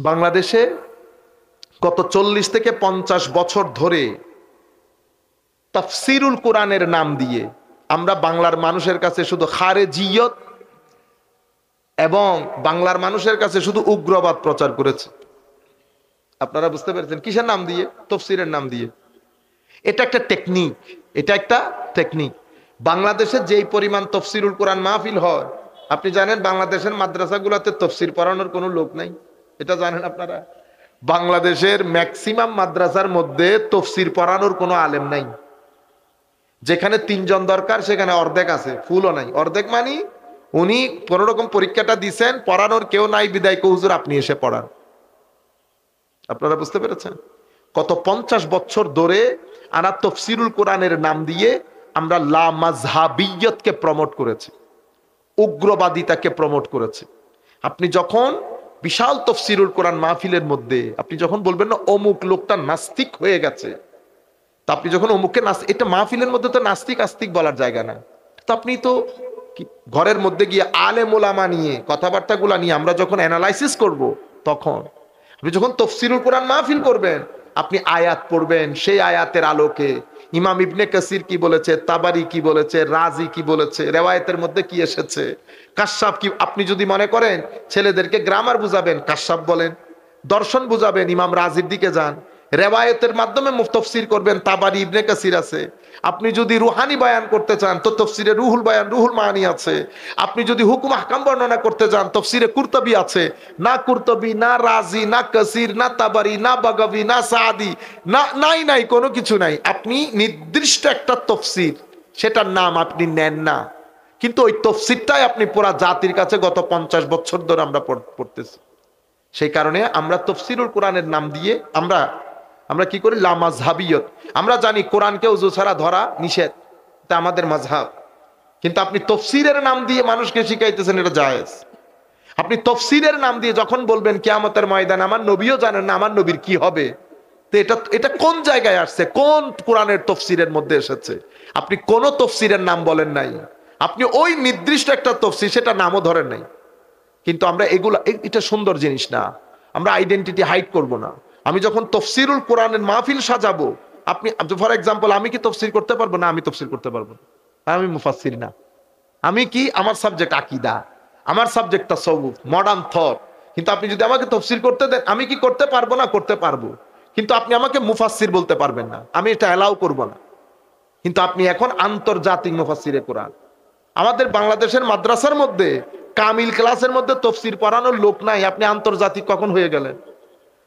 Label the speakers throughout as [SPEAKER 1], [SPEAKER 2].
[SPEAKER 1] বাংলাদেশে গত 40 থেকে 50 বছর ধরে তাফসিরুল কোরআনের নাম দিয়ে আমরা বাংলার মানুষের কাছে শুধু খারেজিয়ত এবং বাংলার মানুষের কাছে শুধু উগ্রবাদ প্রচার করেছি। আপনারা বুঝতে পেরেছেন কিসের নাম দিয়ে? তাফসিরের নাম দিয়ে। এটা একটা টেকনিক, এটা একটা টেকনিক। বাংলাদেশে যেই পরিমাণ তাফসিরুল কোরআন মাহফিল হয়, আপনি জানেন বাংলাদেশের মাদ্রাসাগুলোতে তাফসির পড়ানোর কোনো লোক নাই, এটা জানেন আপনারা? বাংলাদেশের ম্যাক্সিমাম মাদ্রাসার মধ্যে তাফসির পড়ানোর কোনো আলেম নাই। যেখানে 3 জন দরকার সেখানে অর্ধেক আছে, ফুলও নাই। অর্ধেক মানে উনি কোনো রকম পরীক্ষাটা দিছেন, পড়ানোর কেউ নাই, বিদায় কো হুজুর আপনি এসে পড়ান। আপনারা বুঝতে পেরেছেন? কত 50 বছর ধরে আনা তাফসিরুল কোরআনের নাম দিয়ে আমরা লা মাযহাবিয়্যতকে প্রমোট করেছি, উগ্রবাদিতাকে প্রমোট করেছি। আপনি যখন বিশাল তাফসিরুল কোরআন মাহফিলের মধ্যে আপনি যখন বলবেন না অমুক লোকটা নাস্তিক হয়ে গেছে, তা আপনি যখন অমুককে এটা মাহফিলের মধ্যে তো নাস্তিক আস্তিক বলার জায়গা না। তো আপনি তো ঘরের মধ্যে গিয়ে আলেম ওলামা নিয়ে কথাবার্তাগুলা নিয়ে আমরা যখন অ্যানালাইসিস করব, তখন আপনি যখন তাফসিরুল কোরআন মাহফিল করবেন, আপনি আয়াত পড়বেন, সেই আয়াতের আলোকে ইমাম ইবনে কাসির কি বলেছে, তাবারি কি বলেছে, রাজি কি বলেছে, রেওয়ায়েতের মধ্যে কি এসেছে, কাশ্যপ কি। আপনি যদি মনে করেন ছেলেদেরকে গ্রামার বুঝাবেন, কাশ্যপ বলেন, দর্শন বুঝাবেন, ইমাম রাজির দিকে যান, রেওয়ায়েতের মাধ্যমে তাফসীর করবেন, তাবারি ইবনে কাসির আছে। আপনি যদি রুহানি বয়ান করতে চান তো তাফসীরে রুহুল বয়ান, রুহুল মানি আছে। আপনি যদি হুকুম আহকাম বর্ণনা করতে চান তাফসীরে কুরতুবী আছে। না কুরতুবী, না রাজি, না কাসির, না তাবারি, না বাগাবী, না সাদি, নাই কোনো কিছু নাই। আপনি নির্দিষ্ট একটা তাফসীর, সেটার নাম আপনি নেন না, কিন্তু ওই তাফসীরটাই আপনি পুরা জাতির কাছে গত 50 বছর ধরে আমরা পড়তেছি। সেই কারণে আমরা তাফসিরুল কোরআনের নাম দিয়ে আমরা কি করি? লা মাযহাবিয়ত। আমরা জানি কোরআনকে ওযু ছাড়া ধরা নিষেধ, এটা আমাদের মাযহাব, কিন্তু আপনি তাফসীরের নাম দিয়ে মানুষকে শিখাইতেছেন এটা জায়েজ। আপনি তাফসীরের নাম দিয়ে যখন বলবেন কিয়ামতের ময়দানে আমার নবীও জানেন না আমার নবীর কি হবে, তো এটা কোন জায়গায় আসছে? কোন কোরআনের তাফসীরের মধ্যে এসেছে? আপনি কোন তাফসীরের নাম বলেন নাই, আপনি ওই নির্দিষ্ট একটা তাফসীর সেটা নামও ধরেন নাই। কিন্তু আমরা এটা সুন্দর জিনিস না, আমরা আইডেন্টিটি হাইড করব না। আমি যখন তাফসিরুল কোরআনের মাহফিল সাজাবো, আপনি ফর এক্সাম্পল আমি কি তাফসীর করতে পারবো না? আমি তাফসীর করতে পারবো না, আমি মুফাসসির না। আমি কি, আমার সাবজেক্ট আকীদা, আমার সাবজেক্ট তাসাউফ, মডার্ন থট। কিন্তু আপনি যদি আমাকে তাফসীর করতে দেন, আমি কি করতে পারবো না? করতে পারবো, কিন্তু আপনি আমাকে মুফাসসির বলতে পারবেন না, আমি এটা অ্যালাউ করব না। কিন্তু আপনি এখন আন্তর্জাতিক মুফাসসিরে কোরআন, আমাদের বাংলাদেশের মাদ্রাসার মধ্যে কামিল ক্লাসের মধ্যে তাফসীর পড়ানোর লোক নাই, আপনি আন্তর্জাতিক কখন হয়ে গেলেন?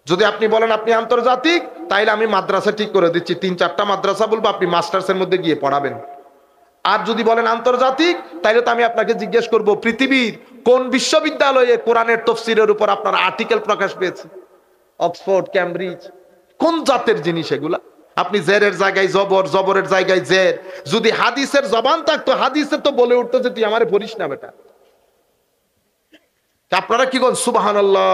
[SPEAKER 1] যদি আপনি বলেন আপনি আন্তর্জাতিক, তাইলে আমি মাদ্রাসা ঠিক করে দিচ্ছি, 3-4টা মাদ্রাসা বলবো, আপনি মাস্টার্সের মধ্যে গিয়ে পড়াবেন। আর যদি বলেন আন্তর্জাতিক, তাইলে তো আমি আপনাকে জিজ্ঞেস করব পৃথিবীর কোন বিশ্ববিদ্যালয়ে কোরআনের তাফসীরের উপর আপনার আর্টিকেল প্রকাশ পেয়েছে? অক্সফোর্ড, ক্যামব্রিজ, কোন জাতের জিনিস এগুলা? আপনি জেরের জায়গায় জবর, জবরের জায়গায় জের। যদি হাদিসের জবান থাকতো, হাদিসে তো বলে উঠতো যে তুই আমারে পড়িস না বেটা। আপনারা কি বলেন সুবহানাল্লাহ,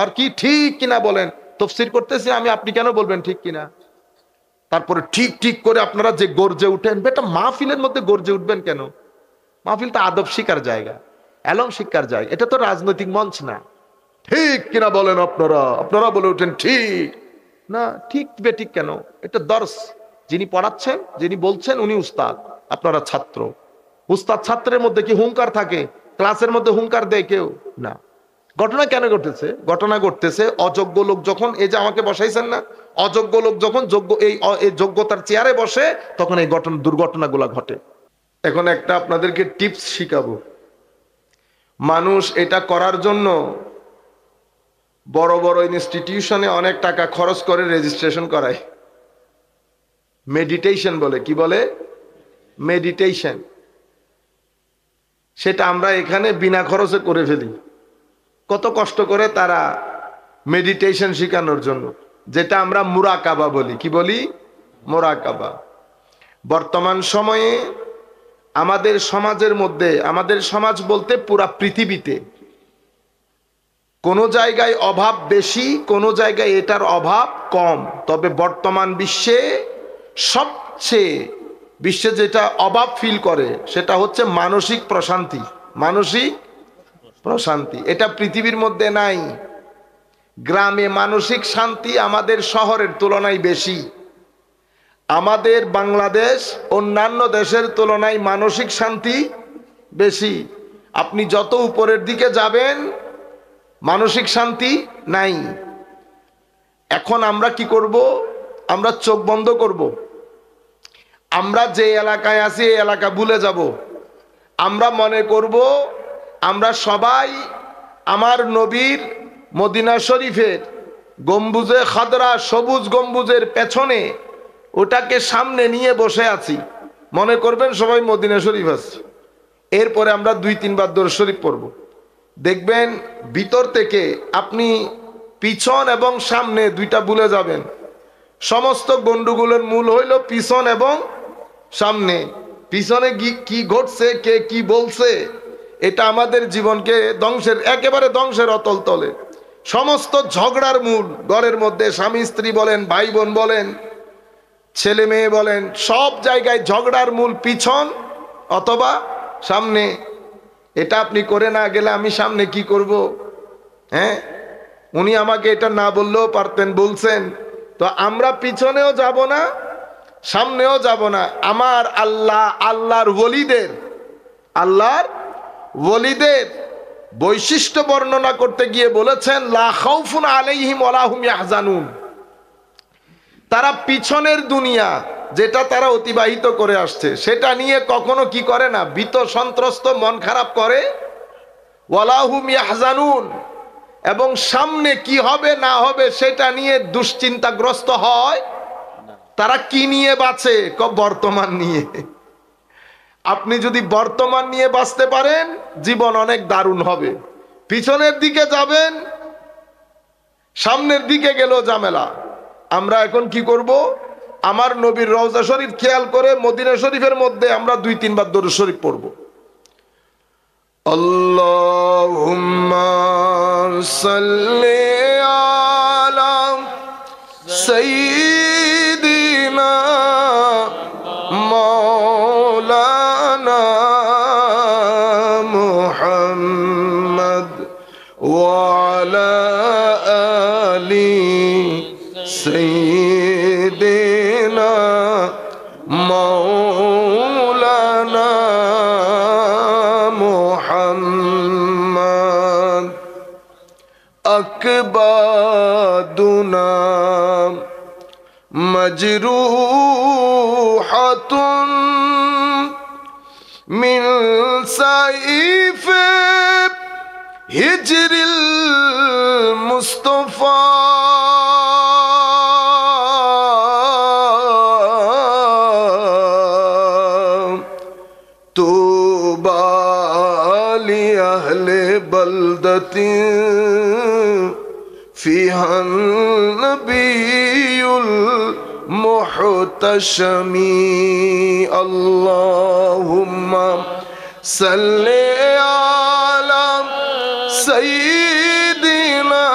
[SPEAKER 1] আর কি ঠিক কিনা বলেন? তাফসীর করতেছি আমি, আপনি কেন বলবেন ঠিক কিনা? তারপরে ঠিক ঠিক করে আপনারা যে গর্জে উঠেন, বেটা মাহফিলের মধ্যে গর্জে উঠবেন কেন? মাহফিলটা আদব শিকার জায়গা, এলম শিক্ষার জায়গা, এটা তো রাজনৈতিক মঞ্চ না। ঠিক কিনা বলেন আপনারা বলে উঠেন ঠিক না। ঠিক বেঠিক কেন? এটা দর্স, যিনি পড়াচ্ছেন, যিনি বলছেন উনি উস্তাদ, আপনারা ছাত্র। উস্তাদ ছাত্রের মধ্যে কি হুঙ্কার থাকে? ক্লাসের মধ্যে হুঙ্কার দেয় কেউ না। ঘটনা কেন ঘটেছে? ঘটনা ঘটতেছে অযোগ্য লোক যখন, এই যে আমাকে বসাইছেন না, অযোগ্য লোক যখন এই যোগ্যতার চেয়ারে বসে, তখন এই দুর্ঘটনাগুলো ঘটে। এখন একটা আপনাদেরকে টিপস শিখাবো। মানুষ এটা করার জন্য বড় বড় ইনস্টিটিউশনে অনেক টাকা খরচ করে রেজিস্ট্রেশন করায়। মেডিটেশন বলে, কি বলে? মেডিটেশন। সেটা আমরা এখানে বিনা খরচে করে ফেলি। কত কষ্ট করে তারা মেডিটেশন শেখানোর জন্য, যেটা আমরা মুরাকাবা বলি। কি বলি? মুরাকাবা। বর্তমান সময়ে আমাদের সমাজের মধ্যে, আমাদের সমাজ বলতে পুরা পৃথিবীতে, কোন জায়গায় অভাব বেশি, কোন জায়গায় এটার অভাব কম। তবে বর্তমান বিশ্বে বিশ্বে যেটা অভাব ফিল করে সেটা হচ্ছে মানসিক প্রশান্তি। মানসিক প্রশান্তি এটা পৃথিবীর মধ্যে নাই। গ্রামে মানসিক শান্তি আমাদের শহরের তুলনায় বেশি। আমাদের বাংলাদেশ অন্যান্য দেশের তুলনায় মানসিক শান্তি বেশি। আপনি যত উপরের দিকে যাবেন মানসিক শান্তি নাই। এখন আমরা কি করব? আমরা চোখ বন্ধ করব। আমরা যে এলাকায় আছি এই এলাকা ভুলে যাব। আমরা মনে করব আমরা সবাই আমার নবীর মদিনা শরীফের গম্বুজে খাদরা সবুজ গম্বুজের পেছনে ওটাকে সামনে নিয়ে বসে আছি, মনে করবেন সবাই মদিনা শরীফ আছে। এরপরে আমরা 2-3 বার দরুদ শরীফ পড়ব। দেখবেন ভিতর থেকে আপনি পিছন এবং সামনে দুইটা ভুলে যাবেন। সমস্ত গন্ডগোলের মূল হইল পিছন এবং সামনে। পিছনে কি ঘটছে, কে কি বলছে, এটা আমাদের জীবনকে ধ্বংসের, একেবারে ধ্বংসের অতল তলে। সমস্ত ঝগড়ার মূল ঘরের মধ্যে, স্বামী স্ত্রী বলেন, ভাই বোন বলেন, ছেলে মেয়ে বলেন, সব জায়গায় ঝগড়ার মূল পিছন অথবা সামনে। এটা আপনি করে না গেলে আমি সামনে কি করব? হ্যাঁ, উনি আমাকে এটা না বললেও পারতেন, বলছেন। তো আমরা পিছনেও যাব না, সামনেও যাব না। আমার আল্লাহ আল্লাহর ওলিদের বৈশিষ্ট্য বর্ণনা করতে গিয়ে বলেছেন, লা খাউফুন আলাইহিম ওয়ালা হুম ইয়াহজানুন। তারা পিছনের দুনিয়া যেটা তারা অতিবাহিত করে আসছে সেটা নিয়ে কখনো কি করে না, ভীত সন্ত্রস্ত মন খারাপ করে। ওয়ালা হুম ইয়াহজানুন, এবং সামনে কি হবে না হবে সেটা নিয়ে দুশ্চিন্তাগ্রস্ত হয়। তারা কি নিয়ে বাঁচে? বর্তমান নিয়ে। আপনি যদি বর্তমান নিয়ে বাঁচতে পারেন জীবন অনেক দারুণ হবে। পিছনের দিকে যাবেন, সামনের দিকে গেলেও ঝামেলা। আমরা এখন কি করব? আমার নবীর রওজা শরীফ খেয়াল করে মদিনা শরীফের মধ্যে আমরা 2-3 বার দরুদ শরীফ পড়ব। আল্লাহুম্মা সাল্লি আলা সাইয়্যিদিনা মাওলানা মুহাম্মদ ওয়া আলা আলি সাইয়্যিদিনা মাওলানা মুহাম্মদ আকবাদুনা মজরুহাতুন মিন সাইফ হিজরিল মুস্তাফা তুবা লি আহলে বলদতিন ফিহান নবিয়ুল মুহতাশমি আল্লাহুম্মা সাল্লি আলা সাইয়্যিদিনা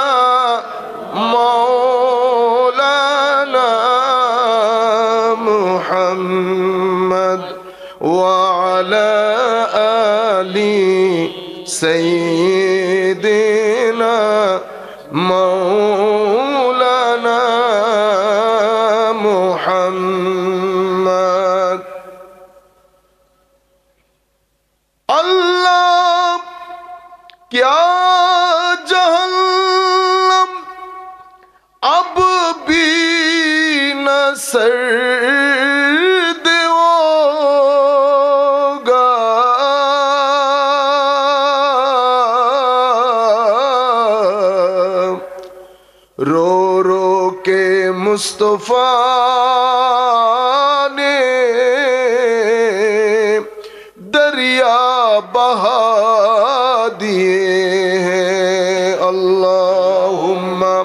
[SPEAKER 1] মাওলানা মুহাম্মদ ওয়া আলা আলি সাইয়্যিদিনা মাওলানা মুহাম্মদ। আল্লাহ क्या जहन्नम अब भी न सर्द होगा, रो रो के मुस्तफा ने दरिया बहा दिए हैं। अल्लाहुम्मा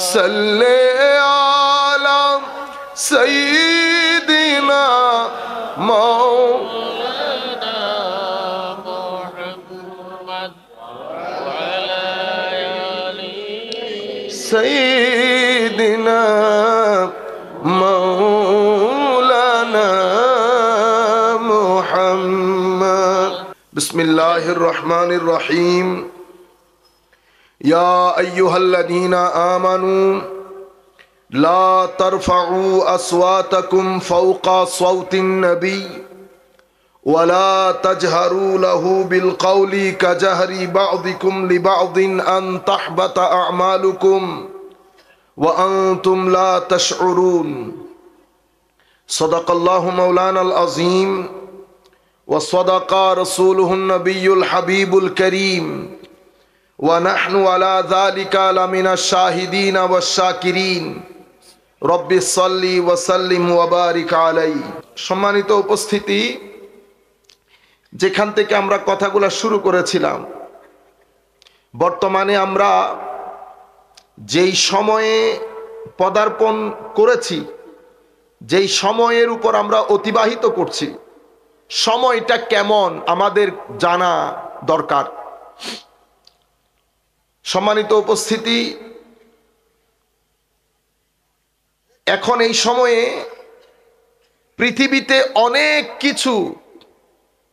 [SPEAKER 1] सल्ले आला सय्यिदिना मौलाना मुहम्मद वअला आलि सय्यिदिना मौलाना मुहम्मद। बिस्मिल्लाहिर रहमानिर रहीम। يا أيها الذين آمنوا لا ترفعوا أصواتكم فوق صوت النبي ولا تجهروا له بالقول كجهر بعضكم لبعض أن تحبط أعمالكم وأنتم لا تشعرون صدق الله مولانا العظيم وصدق رسوله النبي الحبيب الكريم ونحن على ذلك لمن الشاهدين والشاكرين رب صل وسلم وبارك عليه। সম্মানিত উপস্থিতি, যেখান থেকে আমরা কথাগুলো শুরু করেছিলাম, বর্তমানে আমরা যেই সময়ে পদার্পণ করেছি, যেই সময়ের উপর আমরা অতিবাহিত করছি, সময়টা কেমন আমাদের জানা দরকার। সম্মানিত উপস্থিতি, এখন এই সময়ে পৃথিবীতে অনেক কিছু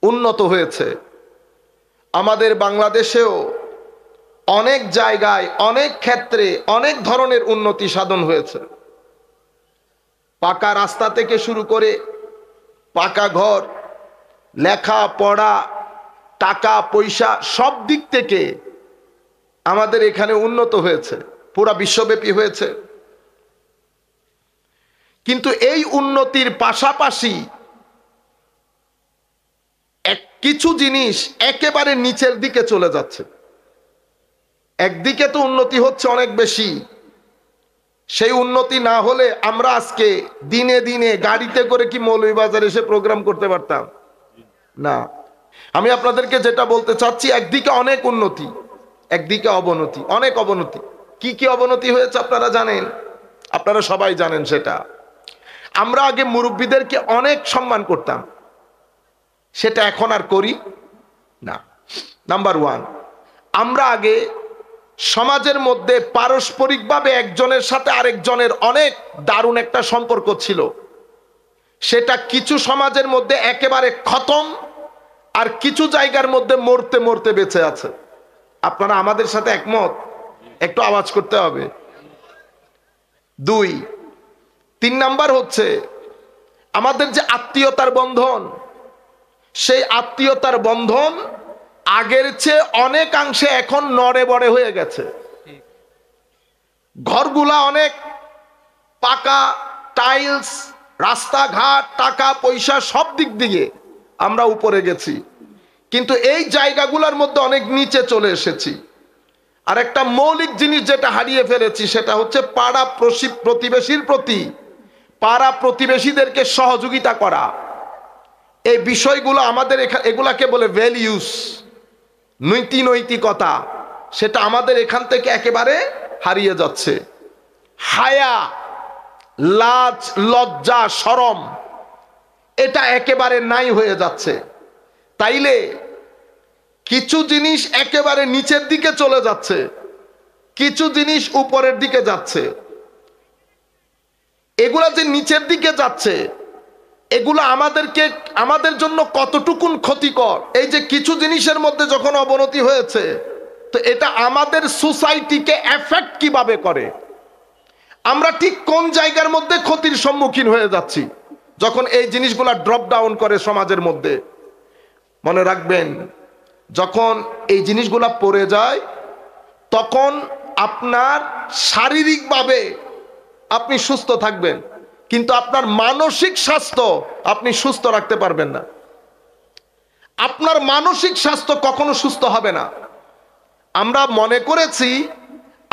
[SPEAKER 1] উন্নত হয়েছে। আমাদের বাংলাদেশেও অনেক জায়গায়, অনেক ক্ষেত্রে অনেক ধরনের উন্নতি সাধন হয়েছে। পাকা রাস্তা থেকে শুরু করে পাকা ঘর, লেখা পড়া, টাকা পয়সা, সব দিক থেকে আমাদের এখানে উন্নত হয়েছে, পুরা বিশ্বব্যাপী হয়েছে। কিন্তু এই উন্নতির পাশাপাশি কিছু জিনিস একেবারে নিচের দিকে চলে যাচ্ছে। একদিকে তো উন্নতি হচ্ছে অনেক বেশি, সেই উন্নতি না হলে আমরা আজকে দিনে দিনে গাড়িতে করে কি মৌলভীবাজার এসে প্রোগ্রাম করতে পারতাম না। আমি আপনাদেরকে যেটা বলতে চাচ্ছি, একদিকে অনেক উন্নতি, একদিকে অবনতি, অনেক অবনতি। কি কি অবনতি হয়েছে আপনারা জানেন, আপনারা সবাই জানেন সেটা। আমরা আগে মুরব্বীদেরকে অনেক সম্মান করতাম, সেটা এখন আর করি না। নাম্বার ওয়ান, আমরা আগে সমাজের মধ্যে পারস্পরিকভাবে একজনের সাথে আরেকজনের অনেক দারুণ একটা সম্পর্ক ছিল, সেটা কিছু সমাজের মধ্যে একেবারে খতম, আর কিছু জায়গার মধ্যে মরতে মরতে বেঁচে আছে। আপনারা আমাদের সাথে একমত? একটু আওয়াজ করতে হবে। দুই, তিন নাম্বার হচ্ছে আমাদের যে আত্মীয়তার বন্ধন, সেই আত্মীয়তার বন্ধন আগের চেয়ে অনেকাংশে এখন নড়ে বড়ে হয়ে গেছে। ঘরগুলা অনেক পাকা, টাইলস, রাস্তাঘাট, টাকা পয়সা, সব দিক দিয়ে আমরা উপরে গেছি, কিন্তু এই জায়গাগুলোর মধ্যে অনেক নিচে চলে এসেছি। আর একটা মৌলিক জিনিস যেটা হারিয়ে ফেলেছি, সেটা হচ্ছে পাড়া প্রতিবেশীর প্রতি, পাড়া প্রতিবেশীদেরকে সহযোগিতা করা। এই বিষয়গুলো আমাদের এগুলাকে বলে ভ্যালিউস, নৈতিকতা, সেটা আমাদের এখান থেকে একেবারে হারিয়ে যাচ্ছে। হায়া, লাজ, লজ্জা, শরম, এটা একেবারে নাই হয়ে যাচ্ছে। তাইলে কিছু জিনিস একেবারে নিচের দিকে চলে যাচ্ছে, কিছু জিনিস উপরের দিকে যাচ্ছে। এগুলা যে নিচের দিকে যাচ্ছে, এগুলো আমাদের জন্য কতটুকুন ক্ষতিকর। এই যে কিছু জিনিসের মধ্যে যখন অবনতি হয়েছে, তো এটা আমাদের সোসাইটিকে এফেক্ট কিভাবে করে, আমরা ঠিক কোন জায়গার মধ্যে ক্ষতির সম্মুখীন হয়ে যাচ্ছি যখন এই জিনিসগুলা ড্রপ ডাউন করে সমাজের মধ্যে। মনে রাখবেন, যখন এই জিনিসগুলা পড়ে যায়, তখন আপনার শারীরিকভাবে আপনি সুস্থ থাকবেন, কিন্তু আপনার মানসিক স্বাস্থ্য আপনি সুস্থ রাখতে পারবেন না। আপনার মানসিক স্বাস্থ্য কখনো সুস্থ হবে না। আমরা মনে করেছি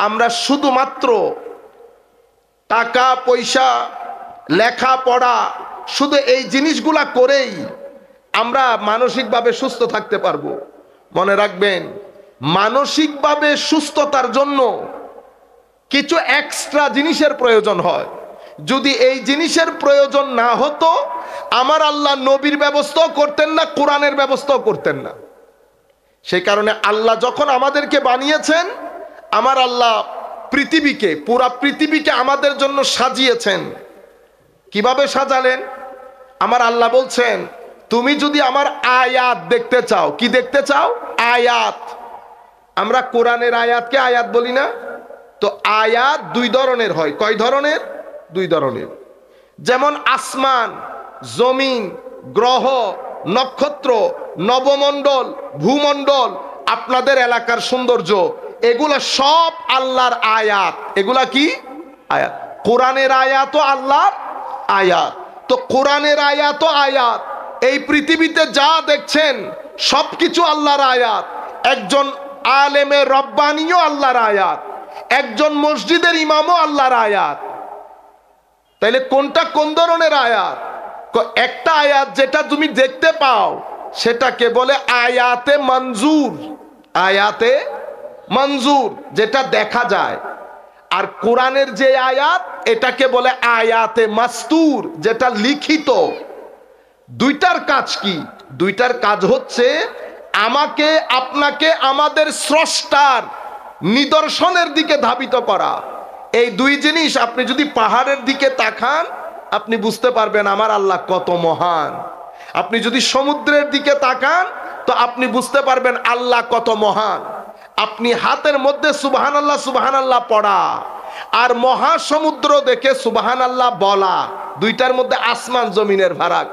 [SPEAKER 1] আমরা শুধুমাত্র টাকা পয়সা, লেখাপড়া, শুধু এই জিনিসগুলা করেই আমরা মানসিকভাবে সুস্থ থাকতে পারবো। মনে রাখবেন, মানসিকভাবে সুস্থতার জন্য কিছু এক্সট্রা জিনিসের প্রয়োজন হয়। যদি এই জিনিসের প্রয়োজন না হতো, আমার আল্লাহ নবীর ব্যবস্থাও করতেন না, কোরআনের ব্যবস্থাও করতেন না। সেই কারণে আল্লাহ যখন আমাদেরকে বানিয়েছেন, আমার আল্লাহ পৃথিবীকে, পুরা পৃথিবীকে আমাদের জন্য সাজিয়েছেন। কিভাবে সাজালেন? আমার আল্লাহ বলছেন, তুমি যদি আমার আয়াত দেখতে চাও, কি দেখতে চাও? আয়াত। আমরা কোরআনের আয়াতকে আয়াত বলি না? তো আয়াত দুই ধরনের হয়। কয় ধরনের? দুই ধরনের। যেমন আসমান, জমিন, গ্রহ, নক্ষত্র, নবমণ্ডল, ভূমণ্ডল, আপনাদের এলাকার সৌন্দর্য, এগুলা সব আল্লাহর আয়াত। এগুলা কি আয়াত? কোরআনের আয়াতও আল্লাহর আয়াত। তো কোরআনের আয়াতও আয়াত। এই পৃথিবীতে যা দেখছেন সবকিছু আল্লাহর আয়াত। একজন আলেমে রব্বানিও আল্লাহর আয়াত, একজন মসজিদের ইমামও আল্লাহর আয়াত। তাইলে কোনটা কোন ধরনের আয়াত? একটা আয়াত যেটা তুমি দেখতে পাও সেটাকে বলে আয়াতে মঞ্জুর। আয়াতে মঞ্জুর, যেটা দেখা যায়। আর কোরআনের যে আয়াত, এটাকে বলে আয়াতে মাস্তুর, যেটা লিখিত। দুইটার কাজ কি? দুইটার কাজ হচ্ছে আমাকে আপনাকে আমাদের স্রষ্টার নিদর্শনের দিকে ধাবিত করা। এই দুই জিনিস আপনি যদি পাহাড়ের দিকে তাকান, আপনি বুঝতে পারবেন আমার আল্লাহ কত মহান। আপনি যদি সমুদ্রের দিকে তাকান, তো আপনি বুঝতে পারবেন আল্লাহ কত মহান। আপনি হাতের মধ্যে সুবহানাল্লাহ সুবহানাল্লাহ পড়া আর মহাসমুদ্র দেখে সুবহানাল্লাহ বলা, দুইটার মধ্যে আসমান জমিনের ফারাক।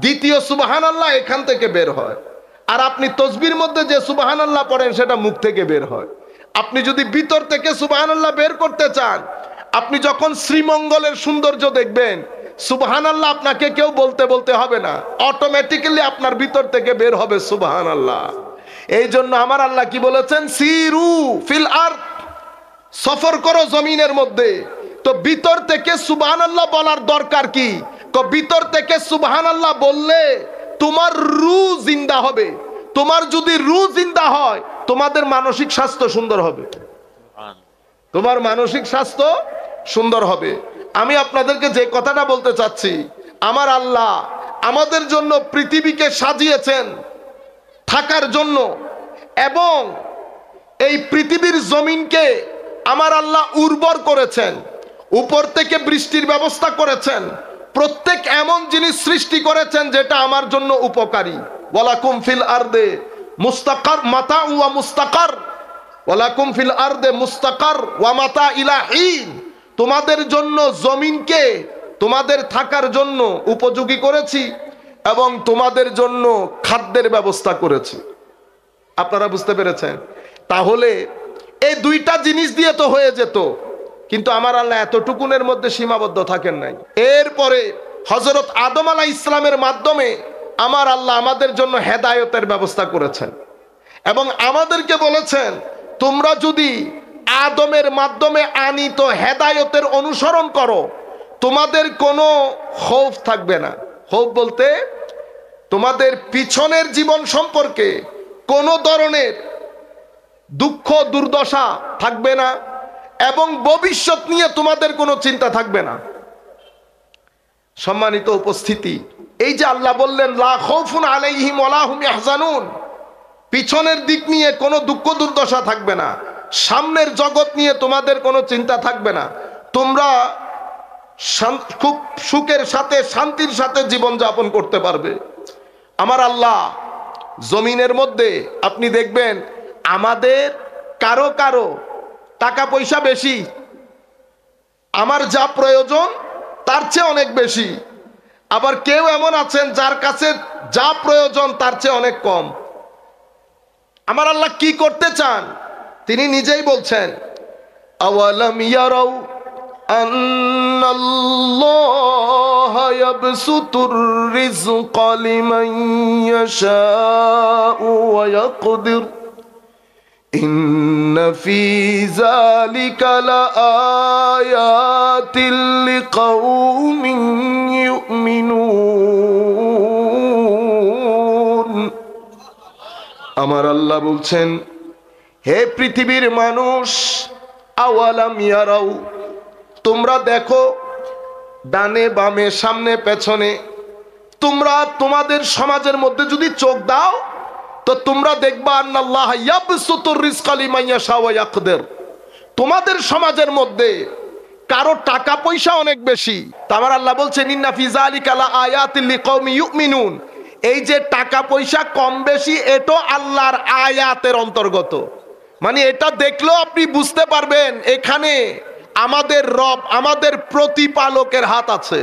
[SPEAKER 1] দ্বিতীয় সুবহানাল্লাহ এখান থেকে বের হয়, আর আপনি তসবির মধ্যে যে সুবহানাল্লাহ পড়েন সেটা মুখ থেকে বের হয়। আপনি যদি ভিতর থেকে সুবহানাল্লাহ বের করতে চান, আপনি যখন শ্রীমঙ্গলের সৌন্দর্য দেখবেন, সুবহানাল্লাহ আপনাকে কেউ বলতে বলতে হবে না, অটোমেটিক্যালি আপনার ভিতর থেকে বের হবে সুবহানাল্লাহ। এই জন্য আমার আল্লাহ কি বলেছেন? সিরু ফিল আরদ, সফর করো জমিনের মধ্যে। তো ভিতর থেকে সুবহানাল্লাহ বলার দরকার কি? ভিতর থেকে সুবহানাল্লাহ বললে তোমার রূহ জিন্দা হবে। তোমার যদি রূহ জিন্দা হয়, তোমাদের মানসিক স্বাস্থ্য সুন্দর হবে। তোমার মানসিক স্বাস্থ্য সুন্দর হবে। আমি আপনাদেরকে যে কথাটা বলতে চাচ্ছি, আমার আল্লাহ আমাদের জন্য পৃথিবীকে সাজিয়েছেন থাকার জন্য, এবং এই পৃথিবীর জমিনকে আমার আল্লাহ উর্বর করেছেন, উপর থেকে বৃষ্টির ব্যবস্থা করেছেন, প্রত্যেক এমন জিনিস সৃষ্টি করেছেন যেটা আমার জন্য উপকারী। ওয়ালাকুম ফিল আরদে মুস্তাকার মাতা ওয়া মুস্তাকার, ওয়ালাকুম ফিল আরদে মুস্তাকার ওয়া মাতা ইলা হিন। তোমাদের জন্য জমিনকে তোমাদের থাকার জন্য উপযোগী করেছি, এবং তোমাদের জন্য খাদ্যের ব্যবস্থা করেছি। আপনারা বুঝতে পেরেছেন? তাহলে এই দুইটা জিনিস দিয়ে তো হয়ে যেত, কিন্তু আমার আল্লাহ এতটুকুনের মধ্যে সীমাবদ্ধ থাকেন নাই। এরপরে হযরত আদম আলাইহিস ইসলামের মাধ্যমে আমার আল্লাহ আমাদের জন্য হেদায়েতের ব্যবস্থা করেছেন, এবং আমাদেরকে বলেছেন তোমরা যদি আদমের মাধ্যমে আনিত হেদায়েতের অনুসরণ করো, তোমাদের কোনো খৌফ থাকবে না। খৌফ বলতে তোমাদের পিছনের জীবন সম্পর্কে কোনো ধরনের দুঃখ দুর্দশা থাকবে না, এবং ভবিষ্যৎ নিয়ে তোমাদের কোনো চিন্তা থাকবে না। সম্মানিত উপস্থিতি, এই যে আল্লাহ বললেন লা খাউফুন আলাইহিম ওয়ালা হুম ইয়াহজানুন, পিছনের দিক নিয়ে কোনো দুঃখ দুর্দশা থাকবে না, সামনের জগৎ নিয়ে তোমাদের কোনো চিন্তা থাকবে না, তোমরা খুব সুখের সাথে শান্তির সাথে জীবন যাপন করতে পারবে। আমার আল্লাহ জমিনের মধ্যে আপনি দেখবেন আমাদের কারো কারো টাকা পয়সা বেশি, আমার যা প্রয়োজন তার চেয়ে অনেক বেশি। আবার কেউ এমন আছেন যার কাছে যা প্রয়োজন তার চেয়ে অনেক কম। আমার আল্লাহ কি করতে চান তিনি নিজেই বলছেন, আওয়ালাম ইয়ারাউ আন্নাল্লাহা ইয়াবসুতুর রিজকা লিমান ইয়াশাউ ওয়া ইয়াকদির ইন্না ফি যালিকা লাআয়াতিল লিকাউমিন ইউমিনুন। আমার আল্লাহ বলছেন, হে পৃথিবীর মানুষ, আওয়ালাম ইয়ারাউ, তোমরা দেখো ডানে বামে সামনে পেছনে, তোমরা তোমাদের সমাজের মধ্যে যদি চোখ দাও তো তোমরা দেখবা আন্নাল্লাহ ইয়াবসুতুর রিজকা লিমান ইয়াশাউ ওয়া ইয়াকদির। তোমাদের সমাজের মধ্যে কারো টাকা পয়সা অনেক বেশি, আমার আল্লাহ বলছেন ইন্না ফি যালিকা লাআয়াতিল লিকাউমি ইউমিনুন। এই যে টাকা পয়সা কম বেশি, এটা আল্লাহর আয়াতের অন্তর্গত। মানে এটা দেখলেও আপনি বুঝতে পারবেন এখানে আমাদের রব, আমাদের প্রতিপালকের হাত আছে।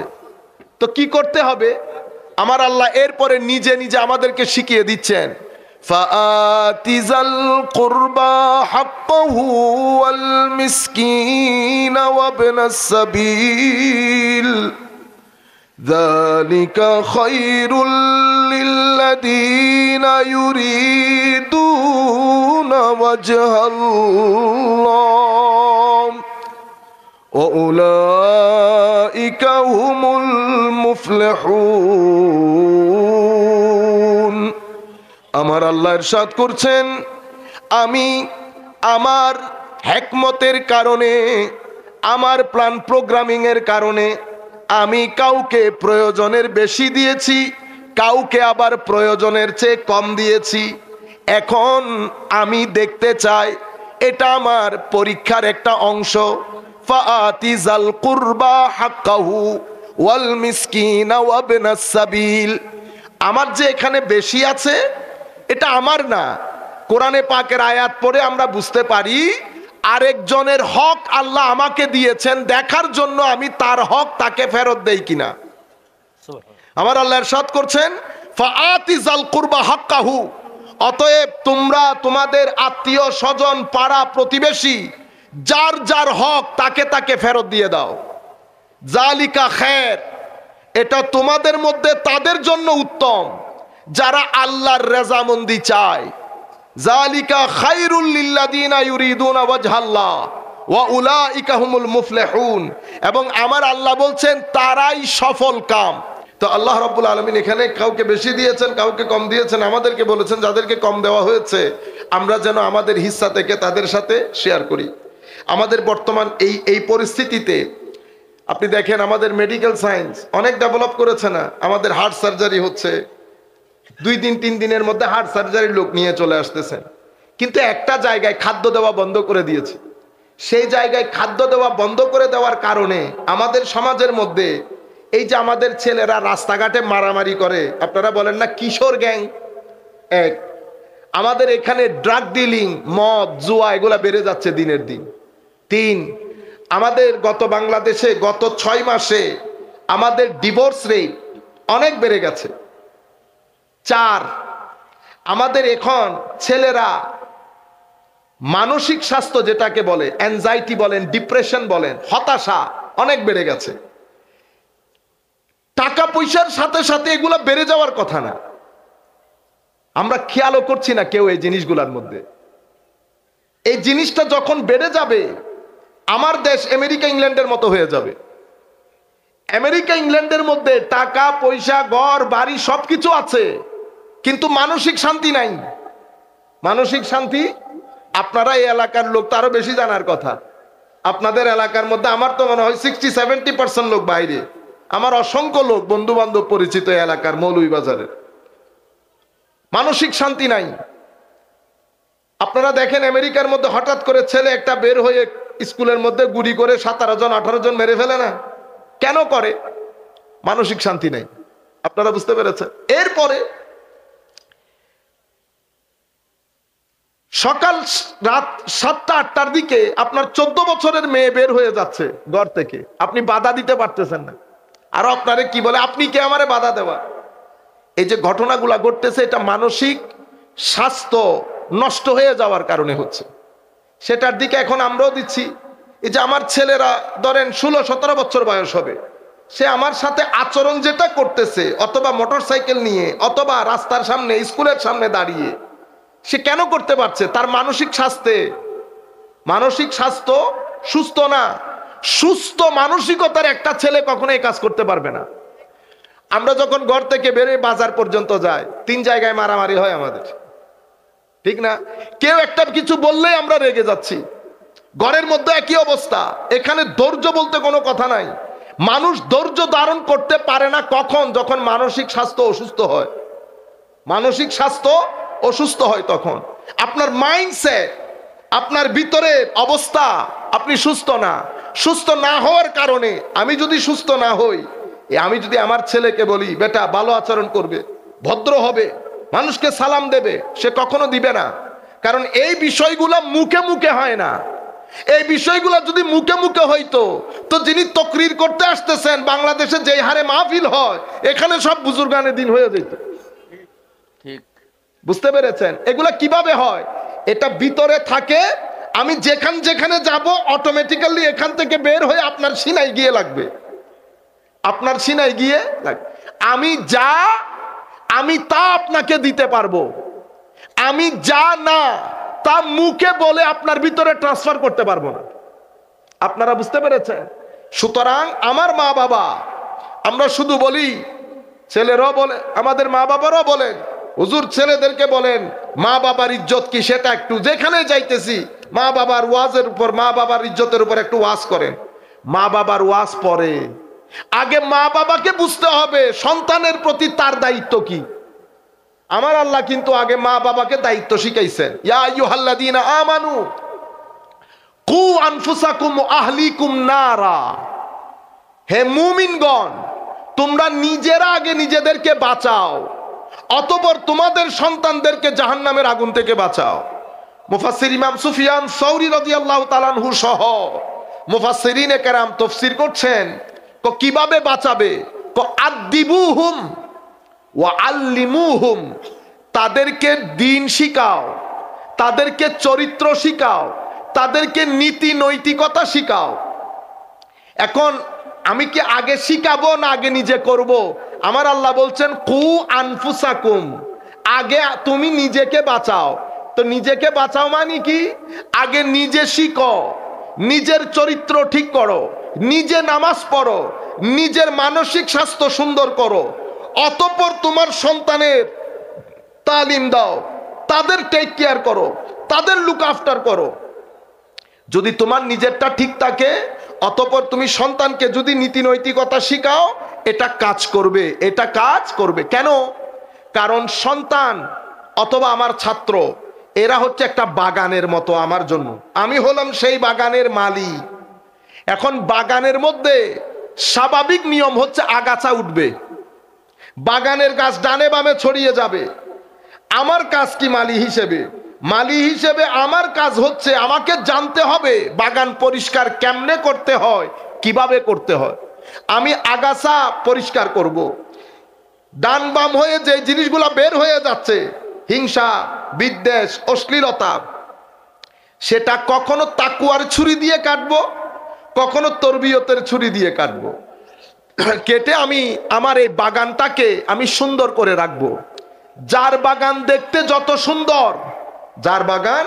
[SPEAKER 1] তো কি করতে হবে? আমার আল্লাহ এরপরে নিজে নিজে আমাদেরকে শিখিয়ে দিচ্ছেন, ফাআতিজাল কুরবা হাক্কাহু ওয়াল মিসকিন ওয়াবনাস সাবিল যালিকা খায়রুল লিল্লাযীনা ইউরিদুনা ওয়াজহাল্লাহ ওয়া উলাইকা হুমুল মুফলিহুন। আমার আল্লাহ ইরশাদ করছেন, আমি আমার হিকমতের কারণে, আমার প্ল্যান প্রোগ্রামিং এর কারণে আমি কাউকে প্রয়োজনের বেশি দিয়েছি, কাউকে আবার প্রয়োজনের চেয়ে কম দিয়েছি। এখন আমি দেখতে চাই, এটা আমার পরীক্ষার একটা অংশ। ফাআতিজাল কুরবা হাক্কাহু ওয়াল মিসকিনা ওয়াবনাস সাবিল। আমার যে এখানে বেশি আছে এটা আমার না। কোরআনে পাকের আয়াত পড়ে আমরা বুঝতে পারি আরেকজনের হক আল্লাহ আমাকে দিয়েছেন, দেখার জন্য আমি তার হক তাকে ফেরত দেই কিনা। আমার আল্লাহ ইরশাদ করছেন, ফাআতিজাল কুরবা হাক্কাহু, অতএব তোমরা তোমাদের আত্মীয় স্বজন, পাড়া প্রতিবেশী, যার যার হক তাকে তাকে ফেরত দিয়ে দাও। জালিকা খায়র, এটা তোমাদের মধ্যে তাদের জন্য উত্তম যারা আল্লাহর রেজামন্দি চায়। জালিকা খায়রুল লিল্লাযীনা ইউরিদুনা ওয়াজহাল্লাহ ওয়া উলাইকা হুমুল মুফলিহুন। এবং আমার আল্লাহ বলছেন তারাই সফল কাম। তো আল্লাহ রাব্বুল আলামিন এখানে কাউকে বেশি দিয়েছেন, কাউকে কম দিয়েছেন। আমাদেরকে বলেছেন যাদেরকে কম দেওয়া হয়েছে আমরা যেন আমাদের হিস্সা থেকে তাদের সাথে শেয়ার করি। আমাদের বর্তমান এই পরিস্থিতিতে আপনি দেখেন আমাদের মেডিকেল সায়েন্স অনেক ডেভেলপ করেছে না। আমাদের হার্ট সার্জারি হচ্ছে, 2 দিন 3 দিনের মধ্যে হার্ট সার্জারির লোক নিয়ে চলে আসতেছেন। কিন্তু একটা জায়গায় খাদ্য দেওয়া বন্ধ করে দিয়েছে। সেই জায়গায় খাদ্য দেওয়া বন্ধ করে দেওয়ার কারণে আমাদের সমাজের মধ্যে এই যে আমাদের ছেলেরা রাস্তাঘাটে মারামারি করে, আপনারা বলেন না কিশোর গ্যাং, এক আমাদের এখানে ড্রাগ ডিলিং, মদ জুয়া এগুলা বেড়ে যাচ্ছে দিনের দিন। 3 আমাদের বাংলাদেশে গত 6 মাসে আমাদের ডিভোর্স রেট অনেক বেড়ে গেছে। 4 আমাদের এখন ছেলেরা মানসিক স্বাস্থ্য যেটাকে বলে অ্যাংজাইটি বলেন, ডিপ্রেশন বলেন, হতাশা অনেক বেড়ে গেছে। টাকা পয়সার সাথে সাথে এগুলা বেড়ে যাওয়ার কথা না, আমরা খেয়ালও করছি না কেউ এই জিনিসগুলোর মধ্যে। এই জিনিসটা যখন বেড়ে যাবে আমার দেশ আমেরিকা ইংল্যান্ডের মতো হয়ে যাবে। আমেরিকা ইংল্যান্ডের মধ্যে টাকা পয়সা ঘর বাড়ি সবকিছু আছে, কিন্তু মানসিক শান্তি নাই। মানসিক শান্তি আপনারা এই এলাকার লোক তো আরো বেশি জানার কথা। আপনাদের এলাকার মধ্যে আমার তো মনে হয় 60-70% লোক বাইরে। আমার অসংখ্য লোক বন্ধু বান্ধব পরিচিত এলাকার মৌলভীবাজারের, মানসিক শান্তি নাই। আপনারা দেখেন আমেরিকার মধ্যে হঠাৎ করে ছেলে একটা বের হয়ে স্কুলের মধ্যে গুলি করে 17 জন 18 জন মেরে ফেলে না, কেন করে? মানসিক শান্তি নাই। আপনারা বুঝতে পেরেছেন? এরপরে সকাল রাত 7টা-8টার দিকে আপনার 14 বছরের মেয়ে বের হয়ে যাচ্ছে ঘর থেকে, আপনি বাধা দিতে পারতেছেন না। আর আপনারে কি বলে, আপনি কে আমারে বাধা দেওয়া? এই যে ঘটনাগুলা ঘটতেছে এটা মানসিক স্বাস্থ্য নষ্ট হয়ে যাওয়ার কারণে হচ্ছে। সেটার দিকে এখন আমরাও দিচ্ছি। এই যে আমার ছেলেরা ধরেন 16-17 বছর বয়স হবে, সে আমার সাথে আচরণ যেটা করতেছে, অথবা মোটরসাইকেল নিয়ে, অথবা রাস্তার সামনে স্কুলের সামনে দাঁড়িয়ে, সে কেন করতে পারছে? তার মানসিক স্বাস্থ্য সুস্থ না। সুস্থ মানসিকতার একটা ছেলে কখনো এই কাজ করতে পারবে না। আমরা যখন ঘর থেকে বেরিয়ে বাজার পর্যন্ত যাই, 3 জায়গায় মারামারি হয় আমাদের, ঠিক না? কেউ একটা কিছু বললেই আমরা রেগে যাচ্ছি। ঘরের মধ্যে একই অবস্থা। এখানে ধৈর্য বলতে কোনো কথা নাই। মানুষ ধৈর্য ধারণ করতে পারে না কখন? যখন মানসিক স্বাস্থ্য অসুস্থ হয়। মানসিক স্বাস্থ্য অসুস্থ হয় তখন আপনার মাইন্ডসেট, আপনার ভিতরের অবস্থা, আপনি সুস্থ না। সুস্থ না হওয়ার কারণে আমি যদি সুস্থ না হই, আমি যদি আমার ছেলেকে বলি বেটা ভালো আচরণ করবে, ভদ্র হবে, মানুষকে সালাম দেবে, সে কখনো দিবে না। কারণ এই বিষয়গুলো মুখে মুখে হয় না। এই বিষয়গুলো যদি মুখে মুখে হইতো তো যিনি তকরির করতে আসতেছেন বাংলাদেশে যে হারে মাহফিল হয় এখানে সব বুজুর্গানে দিন হয়ে যেত। ঠিক বুঝতে পেরেছেন? এগুলা কিভাবে হয়? এটা ভিতরে থাকে, আমি যেখানে যাব অটোমেটিক্যালি এখান থেকে বের হয়ে আপনার সিনায় গিয়ে লাগবে, আপনার সিনায় গিয়ে লাগবে। আমি তা আপনাকে দিতে পারবো, আমি যা না তা মুখে বলে আপনার ভিতরে ট্রান্সফার করতে পারবো না। আপনারা বুঝতে পেরেছেন? সুতরাং আমার মা বাবা, আমরা শুধু বলি, ছেলেরাও বলে, আমাদের মা বাবারাও বলেন, হুজুর ছেলেদেরকে বলেন মা বাবার ইজ্জত কি সেটা একটু, যেখানে যাইতেছি মা বাবার ওয়াজের উপর, মা বাবার ইজ্জতের উপর একটু ওয়াজ করেন। মা বাবার ওয়াজ পরে আগে মা বাবাকে বুঝতে হবে সন্তানের প্রতি তার দায়িত্ব কি। আমার আল্লাহ কিন্তু আগে মা বাবাকে দায়িত্ব শিখাইছেন, ইয়া আইয়ুহাল্লাযীনা আমানু কু আনফুসাকুম ওয়া আহলিকুম নারা, হে মুমিনগণ তোমরা নিজেরা আগে নিজেদেরকে বাঁচাও, অতঃপর তোমাদের সন্তানদেরকে জাহান্নামের আগুন থেকে বাঁচাও। মুফাসসির ইমাম সুফিয়ান সাউরী রাদিয়াল্লাহু তাআলা আনহু সহ মুফাসসিরিনে কেরাম তাফসীর করছেন, কিভাবে বাঁচাবে? আদ্দিবুহুম ওয়া আল্লিমুহুম, তাদেরকে দ্বীন শিখাও, তাদেরকে চরিত্র শিখাও, তাদেরকে নীতি নৈতিকতা শিখাও। এখন আমি কি আগে শিখাবো না আগে নিজে করব? আমার আল্লাহ বলছেন কু আনফুসাকুম, আগে তুমি নিজেকে বাঁচাও। তো নিজেকে বাঁচাও মানে কি? আগে নিজে শিখো, নিজের চরিত্র ঠিক করো, নিজে নামাজ পড়ো, নিজের মানসিক স্বাস্থ্য সুন্দর করো, অতঃপর তোমার সন্তানের তালিম দাও, তাদের টেক কেয়ার করো, তাদের লুক আফটার করো। যদি তোমার নিজেরটা ঠিক থাকে অতঃপর তুমি সন্তানকে যদি নীতি নৈতিকতা শিখাও, এটা কাজ করবে, এটা কাজ করবে। কেন? কারণ সন্তান অথবা আমার ছাত্র এরা হচ্ছে একটা বাগানের মতো আমার জন্য, আমি হলাম সেই বাগানের মালি। এখন বাগানের মধ্যে স্বাভাবিক নিয়ম হচ্ছে আগাছা উঠবে, বাগানের গাছ ডানে বামে ছড়িয়ে যাবে। আমার কাজ কি মালি হিসেবে? মালি হিসেবে আমার কাজ হচ্ছে আমাকে জানতে হবে বাগান পরিষ্কার কেমনে করতে হয়, কিভাবে করতে হয়। আমি আগাছা পরিষ্কার করব। ডান বাম হয়ে যে জিনিসগুলো বের হয়ে যাচ্ছে, হিংসা, বিদ্বেষ, অশ্লীলতা, সেটা কখনো তাকুয়ার ছুরি দিয়ে কাটবো, কখনো তরবিয়তের ছুরি দিয়ে কাটবো। কেটে আমি আমার এই বাগানটাকে আমি সুন্দর করে রাখবো। যার বাগান দেখতে যত সুন্দর, যার বাগান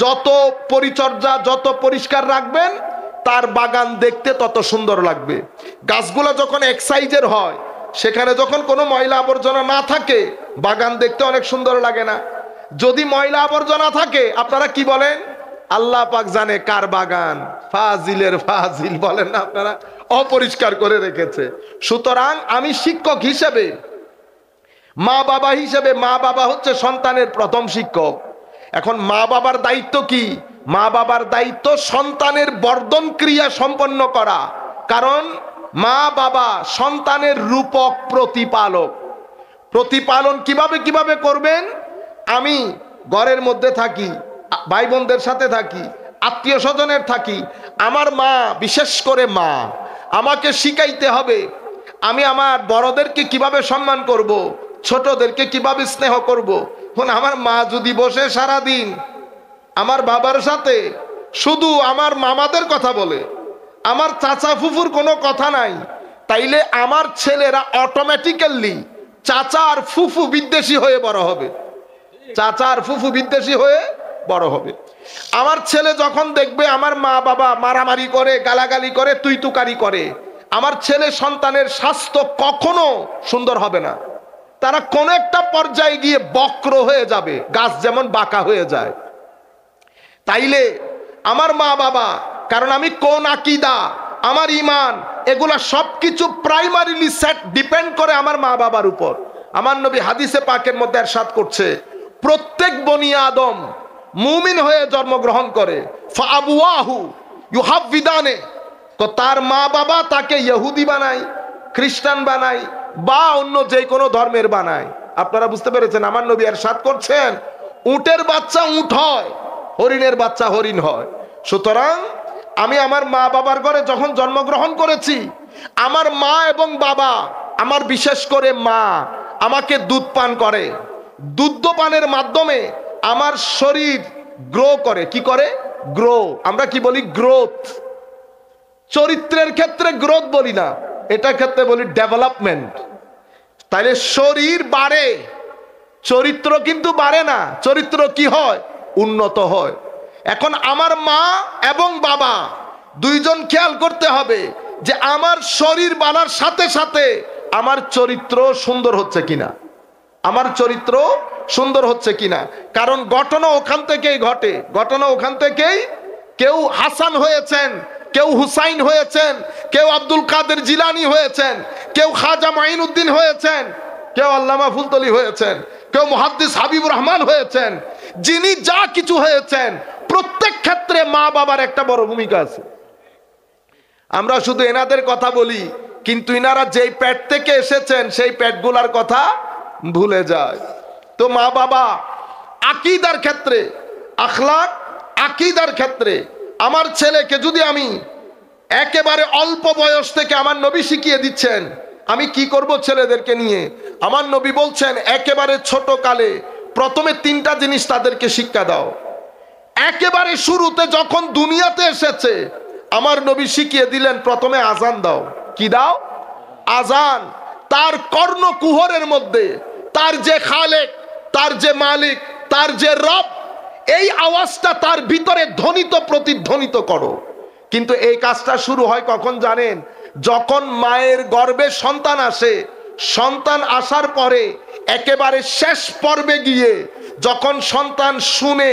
[SPEAKER 1] যত পরিচর্যা, যত পরিষ্কার রাখবেন, তার বাগান দেখতে তত সুন্দর লাগবে। গাছগুলো যখন এক সাইজের হয়, সেখানে যখন কোনো ময়লা আবর্জনা না থাকে, বাগান দেখতে অনেক সুন্দর লাগে না? যদি ময়লা আবর্জনা থাকে, আপনারা কি বলেন? আল্লাহ পাক জানে কার বাগান ফাজিলের ফাজিল বলেন না আপনারা, অপরিষ্কার করে রেখেছে। সুতরাং আমি শিক্ষক হিসেবে, মা বাবা হিসেবে, মা বাবা হচ্ছে সন্তানের প্রথম শিক্ষক। এখন মা বাবার দায়িত্ব কি? মা বাবার দায়িত্ব সন্তানের বর্ধন ক্রিয়া সম্পন্ন করা। কারণ মা বাবা সন্তানের রূপক প্রতিপালক। প্রতিপালন কিভাবে করবেন? আমি ঘরের মধ্যে থাকি, ভাই বোনদের সাথে থাকি, আত্মীয় স্বজনের থাকি, আমার মা, বিশেষ করে মা আমাকে শিখাইতে হবে আমি আমার বড়দেরকে কিভাবে সম্মান করব, ছোটদেরকে কিভাবে স্নেহ করব। এখন আমার মা যদি বসে সারা দিন আমার বাবার সাথে শুধু আমার মামাদের কথা বলে, আমার চাচা ফুফুর কোনো কথা নাই, তাইলে আমার ছেলেরা অটোমেটিক্যালি চাচা আর ফুফু বিদ্বেষী হয়ে বড় হবে, চাচা আর ফুফু বিদ্বেষী হয়ে বড় হবে। আমার ছেলে যখন দেখবে আমার মা বাবা মারামারি করে, গালাগালি করে, তুই তুকারি করে, আমার ছেলে সন্তানের স্বাস্থ্য কখনো সুন্দর হবে না। তারা কোন একটা পর্যায়ে গিয়ে বক্র হয়ে যাবে, গাছ যেমন বাঁকা হয়ে যায়। তাইলে আমার মা বাবা, কারণ আমি কোন আকীদা, আমার ঈমান, এগুলা সবকিছু প্রাইমারিলি সেট ডিপেন্ড করে আমার মা বাবার উপর। আমার নবী হাদিসে পাকের মধ্যে ইরশাদ করছে, প্রত্যেক বনি আদম মুমিন হয়ে জন্মগ্রহণ করে, ফাআবুয়াহু ইউহাব্বিদানে, তো তার মা বাবা তাকে ইহুদি বানায়, খ্রিস্টান বানায়, বা অন্য যে কোনো ধর্মের বানায়। আপনারা বুঝতে পেরেছেন? আমার নবী ইরশাদ করছেন, উটের বাচ্চা উট হয়, হরিণের বাচ্চা হরিণ হয়। সুতরাং আমি আমার মা বাবার ঘরে যখন জন্মগ্রহণ করেছি, আমার মা এবং বাবা, আমার বিশেষ করে মা আমাকে দুধ পান করে। দুধ পানের মাধ্যমে আমার শরীর গ্রো করে। কি করে? গ্রো। আমরা কি বলি? গ্রোথ। চরিত্রের ক্ষেত্রে গ্রোথ বলি না, এটা ক্ষেত্রে বলি ডেভেলপমেন্ট। তাইলে শরীর বাড়ে, চরিত্র কিন্তু বাড়ে না। চরিত্র কি হয়? উন্নত হয়। এখন আমার মা এবং বাবা দুইজন খেয়াল করতে হবে যে আমার শরীর বাড়ার সাথে সাথে আমার চরিত্র সুন্দর হচ্ছে কিনা, আমার চরিত্র সুন্দর হচ্ছে কিনা। কারণ ঘটনা ওখান থেকেই ঘটে, ঘটনা ওখান থেকেই। কেউ হাসান হয়েছেন, কেউ হুসাইন হয়েছেন, কেউ আব্দুল কাদের জিলানি হয়েছেন, কেউ খাজা মাইনুদ্দিন হয়েছেন, কেউ আল্লামা ফুলতলি হয়েছেন, কেউ মুহাদ্দিস হাবিবুর রহমান হয়েছেন। যিনি যা কিছু হয়েছেন, প্রত্যেক ক্ষেত্রে মা বাবার একটা বড় ভূমিকা আছে। আমরা শুধু এনাদের কথা বলি, কিন্তু ইনারা যেই পেট থেকে এসেছেন সেই পেটগুলার কথা ভুলে যায়। তো মা বাবা আকীদার ক্ষেত্রে, আখলাক আকীদার ক্ষেত্রে আমার ছেলেকে যদি আমি একেবারে অল্প বয়স থেকে, আমার নবী শিখিয়ে দিচ্ছেন আমি কি করব ছেলেদেরকে নিয়ে। আমার নবী বলছেন একেবারে ছোট কালে প্রথমে 3টা জিনিস তাদেরকে শিক্ষা দাও। একেবারে শুরুতে যখন দুনিয়াতে এসেছে আমার নবী শিখিয়ে দিলেন প্রথমে আজান দাও। কি দাও? আজান। তার কর্ণকুহরের মধ্যে তার যে খালেক, তার যে মালিক, তার যে রব, এই আওয়াজটা তার ভিতরে ধ্বনিত প্রতিধ্বনিত করো। কিন্তু এই কাজটা শুরু হয় কখন জানেন? যখন মায়ের গর্ভে সন্তান আসে। সন্তান আসার পরে একেবারে শেষ পর্বে গিয়ে যখন সন্তান শুনে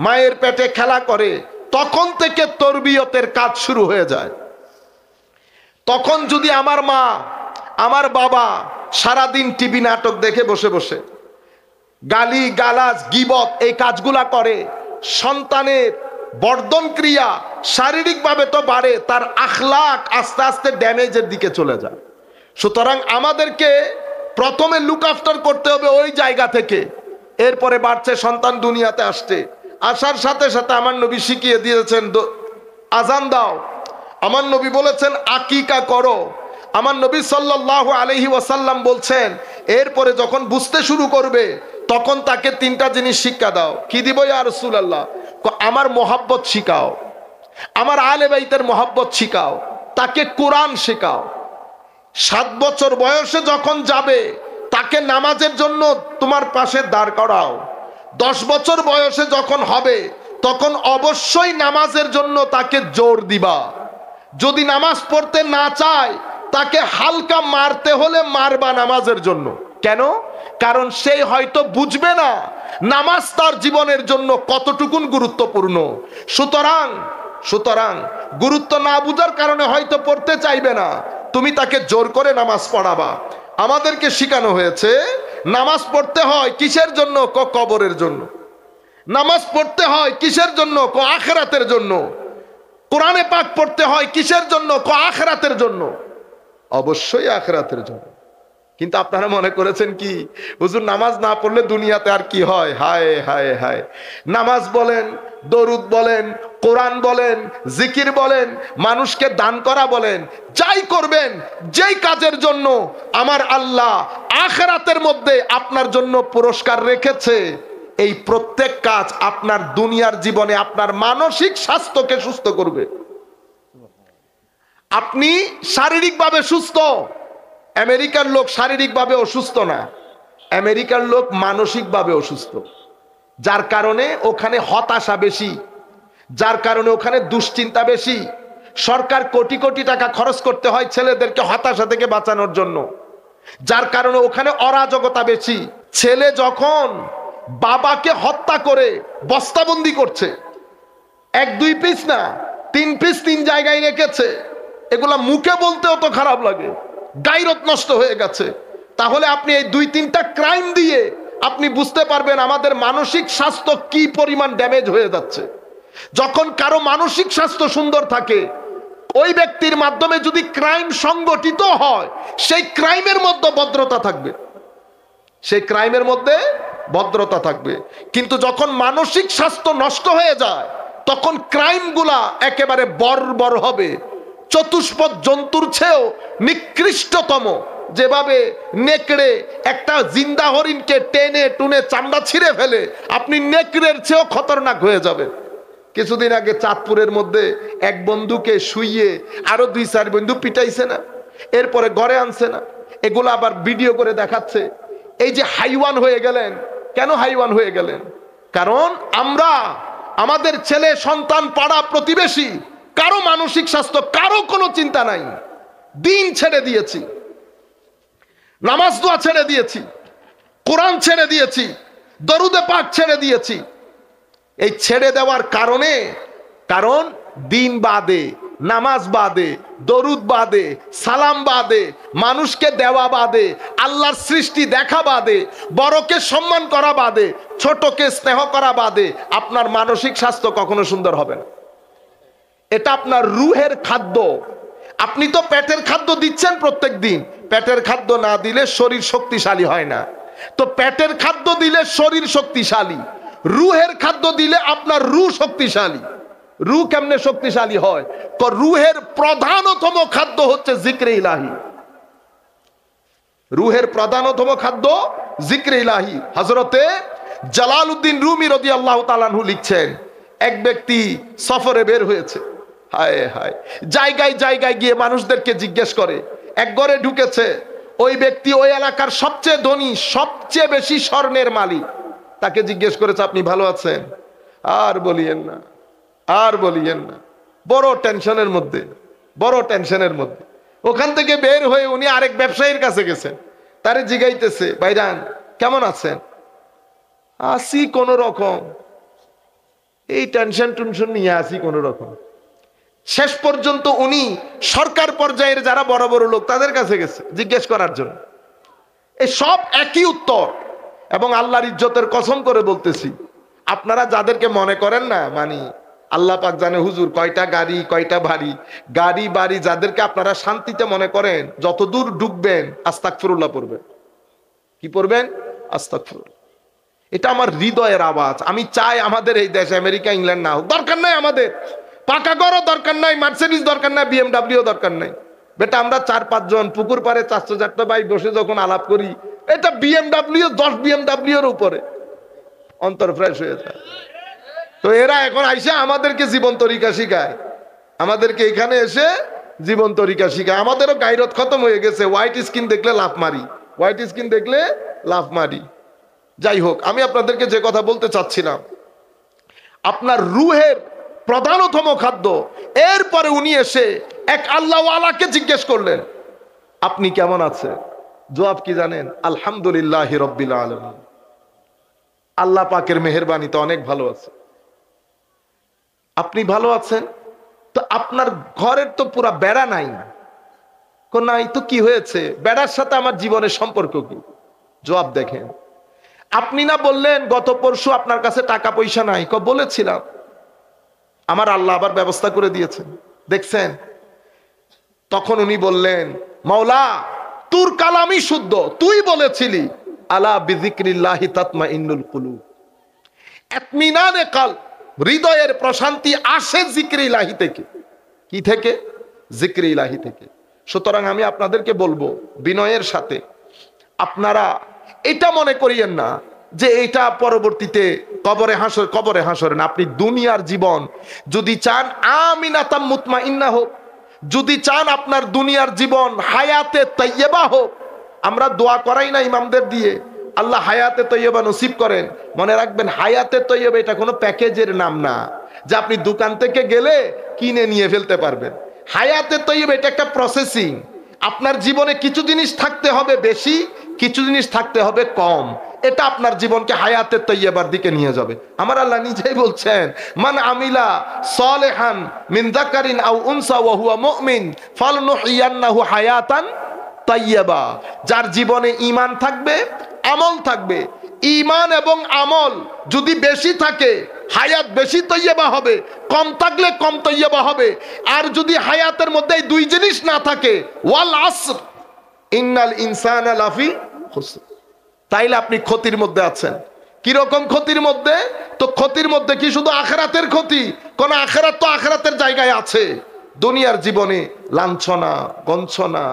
[SPEAKER 1] মায়ের পেটে খেলা করে, তখন থেকে তরবিয়তের কাজ শুরু হয়ে যায়। তখন যদি আমার মা আমার বাবা সারাদিন টিভি নাটক দেখে বসে বসে গালি গালাজ গীবত এই কাজগুলা করে, সন্তানের বর্ধন ক্রিয়া শারীরিকভাবে তো বাড়ে, তার আখলাক আস্তে আস্তে ড্যামেজের দিকে চলে যায়। সুতরাং আমাদেরকে প্রথমে লুক আফটার করতে হবে ওই জায়গা থেকে। এরপরে বাড়ছে সন্তান দুনিয়াতে আসছে, আসার সাথে সাথে আমার নবী শিখিয়ে দিয়েছেন আজান দাও। আমার নবী বলেছেন আকিকা করো। আমার নবী সাল্লাল্লাহু আলাইহি ওয়াসাল্লাম বলছেন এরপরে যখন বুঝতে শুরু করবে তখন তাকে 3টা জিনিস শিক্ষা দাও। কি দিব ইয়া রাসূলুল্লাহ? আমার মহব্বত শিখাও, আমার আহলে বাইতের মহব্বত শিখাও, তাকে কোরআন শেখাও। 7 বছর বয়সে যখন যাবে তাকে নামাজের জন্য তোমার পাশে দাঁড় করাও। 10 বছর বয়সে যখন হবে তখন অবশ্যই নামাজের জন্য তাকে জোর দিবা। যদি নামাজ পড়তে না চায় তাকে হালকা মারতে হলে মারবা নামাজের জন্য। কেন? কারণ সে হয়তো বুঝবে না নামাজ তার জীবনের জন্য কতটুকুন গুরুত্বপূর্ণ। সুতরাং গুরুত্ব না বুঝার কারণে হয়তো পড়তে চাইবে না, তুমি তাকে জোর করে নামাজ পড়াবা। আমাদেরকে শেখানো হয়েছে নামাজ পড়তে হয় কিসের জন্য? কবরের জন্য। নামাজ পড়তে হয় কিসের জন্য? আখিরাতের জন্য। কোরআনে পাক পড়তে হয় কিসের জন্য? আখিরাতের জন্য। অবশ্যই আখিরাতের জন্য। কিন্তু আপনারা মনে করেছেন কি হুজুর নামাজ না পড়লে দুনিয়াতে আর কি হয়? হায় হায় হায়। নামাজ বলেন, দরুদ বলেন, কোরআন বলেন, জিকির বলেন, মানুষকে দান করা বলেন, যাই করবেন, যেই কাজের জন্য আমার আল্লাহ আখিরাতের মধ্যে আপনার জন্য পুরস্কার রেখেছে, এই প্রত্যেক কাজ আপনার দুনিয়ার জীবনে আপনার মানসিক স্বাস্থ্যকে সুস্থ করবে। আপনি শারীরিকভাবে সুস্থ, আমেরিকার লোক শারীরিকভাবে অসুস্থ না, আমেরিকার লোক মানসিকভাবে অসুস্থ। যার কারণে ওখানে হতাশা বেশি, যার কারণে ওখানে দুশ্চিন্তা বেশি। সরকার কোটি কোটি টাকা খরচ করতে হয় ছেলেদেরকে হতাশা থেকে বাঁচানোর জন্য, যার কারণে ওখানে অরাজকতা বেশি। ছেলে যখন বাবাকে হত্যা করে বস্তাবন্দি করছে, 1-2 পিস না 3 পিস 3 জায়গায় রেখেছে, এগুলা মুখে বলতেও তো খারাপ লাগে, গায়রত নষ্ট হয়ে গেছে। তাহলে আপনি এই 2-3টা ক্রাইম দিয়ে আপনি বুঝতে পারবেন আমাদের মানসিক স্বাস্থ্য কি পরিমাণ ড্যামেজ হয়ে যাচ্ছে। যখন কারো মানসিক স্বাস্থ্য সুন্দর থাকে, ওই ব্যক্তির মাধ্যমে যদি ক্রাইম সংগঠিত হয় সেই ক্রাইমের মধ্যে ভদ্রতা থাকবে। সেই ক্রাইমের মধ্যে ভদ্রতা থাকবে। কিন্তু যখন মানসিক স্বাস্থ্য নষ্ট হয়ে যায় তখন ক্রাইমগুলা একেবারে বর্বর হবে। চতুষ্পদ জন্তুর চেয়েও নিকৃষ্টতম, যেভাবে নেকড়ে একটা জিন্দা হরিণকে টেনে টুনে চামড়া ছিঁড়ে ফেলে, আপনি নেকড়ের চেয়েও খতরনাক হয়ে যাবে। কিছুদিন আগে চাঁদপুরের মধ্যে এক বন্ধুকে শুইয়ে আরো 2-4 বন্ধু পিটাইছে না, এরপরে ঘরে আনছে না, এগুলো আবার ভিডিও করে দেখাচ্ছে। এই যে হাইওয়ান হয়ে গেলেন, কেন হাইওয়ান হয়ে গেলেন? কারণ আমরা আমাদের ছেলে সন্তান, পাড়া প্রতিবেশী, কারো মানসিক স্বাস্থ্য, কারো কোনো চিন্তা নাই। দিন ছেড়ে দিয়েছি, নামাজ দোয়া ছেড়ে দিয়েছি, কোরআন ছেড়ে দিয়েছি, দরুদে পাক ছেড়ে দিয়েছি। এই ছেড়ে দেওয়ার কারণ দিন বাদে, নামাজ বাদে, দরুদ বাদে, সালাম বাদে, মানুষকে দেওয়া বাদে, আল্লাহর সৃষ্টি দেখা বাদে, বড়কে সম্মান করা বাদে, ছোটকে স্নেহ করা বাদে আপনার মানসিক স্বাস্থ্য কখনো সুন্দর হবে না। এটা আপনার রুহের খাদ্য। আপনি তো পেটের খাদ্য দিচ্ছেন প্রত্যেক দিন, পেটের খাদ্য না দিলে শরীর শক্তিশালী হয় না। তো পেটের খাদ্য দিলে শরীর শক্তিশালী, রুহের খাদ্য দিলে আপনার রুহ শক্তিশালী। রুহ কেমনে শক্তিশালী হয়? তো রুহের প্রধানতম খাদ্য হচ্ছে জিক্রে ইলাহি। রুহের প্রধানতম খাদ্য জিক্রে ইলাহি। হযরতে জালালউদ্দিন রুমি রাদিয়াল্লাহু তাআলা আনহু লিখছেন, এক ব্যক্তি সফরে বের হয়েছে, হায় হায়, জায়গায় জায়গায় গিয়ে মানুষদেরকে জিজ্ঞেস করে। এক ঘরে ঢুকেছে, ওই ব্যক্তি ওই এলাকার সবচেয়ে ধনী, সবচেয়ে বেশি স্বর্ণের মালিক। তাকে জিজ্ঞেস করেছে, আপনি ভালো আছেন? আর বলিয়েন না, আর বলিয়েন না। বড় টেনশনের মধ্যে, বড় টেনশনের মধ্যে। ওখান থেকে বের হয়ে উনি আরেক ব্যবসায়ীর কাছে গেছেন, তারে জিগাইতেছে, ভাইজান কেমন আছেন? আসি কোন রকম, এই টেনশন টেনশন নিয়ে আসি কোন রকম। শেষ পর্যন্ত উনি সরকার পর্যায়ের যারা বড় বড় লোক তাদের কাছে গেছে জিজ্ঞেস করার জন্য। এই সব একই উত্তর। এবং আল্লাহর ইজ্জতের কসম করে বলতেছি, আপনারা যাদেরকে মনে করেন না, মানে আল্লাহ পাক জানে হুজুর কয়টা গাড়ি, কয়টা বাড়ি, গাড়ি বাড়ি, যাদেরকে আপনারা শান্তিতে মনে করেন, যতদূর ঢুকবেন আস্তাগফিরুল্লাহ পড়বেন। কি পড়বেন? আস্তাগফিরুল্লাহ। এটা আমার হৃদয়ের আওয়াজ। আমি চাই আমাদের এই দেশ আমেরিকা ইংল্যান্ড না হোক, দরকার নাই আমাদের। পাকা ঘরও দরকার নাই, মার্সিডিজ দরকার নাই, BMW দরকার নাই। বেটা আমরা 4-5 জন পুকুর পারে 400-4টা বাইক বসে যখন আলাপ করি, এটা BMW 10 BMW এর উপরে অন্তর ফ্রেশ হয়ে যায়। তো এরা এখন আইসা আমাদেরকে জীবন তরিকা শিখায়, আমাদেরকে এখানে এসে জীবন তরিকা শিখায়। আমাদেরও গায়রত খতম হয়ে গেছে, হোয়াইট স্কিন দেখলে লাফ মারি, হোয়াইট স্কিন দেখলে লাফ মারি। যাই হোক, আমি আপনাদেরকে যে কথা বলতে চাচ্ছিলাম, আপনার রুহের প্রধানতম খাদ্য। এরপরে উনি এসে এক আল্লাহওয়ালাকে জিজ্ঞেস করলেন, আপনি কেমন আছেন? জবাব কি জানেন? আলহামদুলিল্লাহি রাব্বিল আলামিন। আল্লাহ পাকের মেহেরবানিতে অনেক ভালো আছে। আপনি ভালো আছেন? তো আপনার ঘরের তো পুরা বেড়া নাই। নাই তো কি হয়েছে? বেড়ার সাথে আমার জীবনের সম্পর্ক কি? জবাব দেখেন, আপনি না বললেন গত পরশু আপনার কাছে টাকা পয়সা নাই? বলেছিলাম, আমার আল্লাহ আবার ব্যবস্থা করে দিয়েছেন, দেখছেন? তখন উনি বললেন, মাওলা তোর কালামই শুদ্ধ, তুই বলেছিলি আলা বিযিকরিল্লাহি তাতমাইন্নুল কুলুব। ইতমিনানে কাল, হৃদয়ের প্রশান্তি আসে জিক্রে ইলাহি থেকে। কি থেকে? জিক্রে ইলাহি থেকে। সুতরাং আমি আপনাদেরকে বলবো বিনয়ের সাথে, আপনারা এটা মনে করিয়েন না যে এটা পরবর্তীতে কবরে হাসর না। আপনি দুনিয়ার জীবন যদি চান আমিনাতাম মুতমাইন্না হোক, যদি চান আপনার দুনিয়ার জীবন হায়াতে তাইয়্যিবা হোক, আমরা দোয়া করাই না ইমামদের দিয়ে, আল্লাহ হায়াতে তাইয়্যিবা নসিব করেন। মনে রাখবেন, হায়াতে তাইয়্যিবা এটা কোনো প্যাকেজের নাম না যে আপনি দোকান থেকে গেলে কিনে নিয়ে ফেলতে পারবেন। হায়াতে তাইয়্যিবা এটা একটা প্রসেসিং। আপনার জীবনে কিছু জিনিস থাকতে হবে বেশি, কিছু জিনিস থাকতে হবে কম। এটা আপনার জীবনকে হায়াতে তাইয়্যিবার দিকে নিয়ে যাবে। আমার আল্লাহ নিজেই বলছেন, মান আমিলা সালিহান মিন যাকারিন আও উনসা ওয়া হুয়া মুমিন ফালনুহইয়ান্নাহু হায়াতান তাইয়্যিবা। যার জীবনে ঈমান থাকবে, আমল থাকবে। ঈমান এবং আমল যদি বেশি থাকে, হায়াত বেশি তাইয়্যিবা হবে, কম থাকলে কম তাইয়্যিবা হবে। আর যদি হায়াতের মধ্যে এই দুই জিনিস না থাকে, ওয়াল আসর ইন্নাল ইনসানা লাফি খুসর, তাইলে আপনি ক্ষতির মধ্যে আছেন। কিরকম ক্ষতির মধ্যে? তো ক্ষতির মধ্যে কি শুধু আখিরাতের ক্ষতি? কোন আখিরাত তো আখিরাতের জায়গায় আছে, দুনিয়ার জীবনে লাঞ্ছনা গঞ্ছনা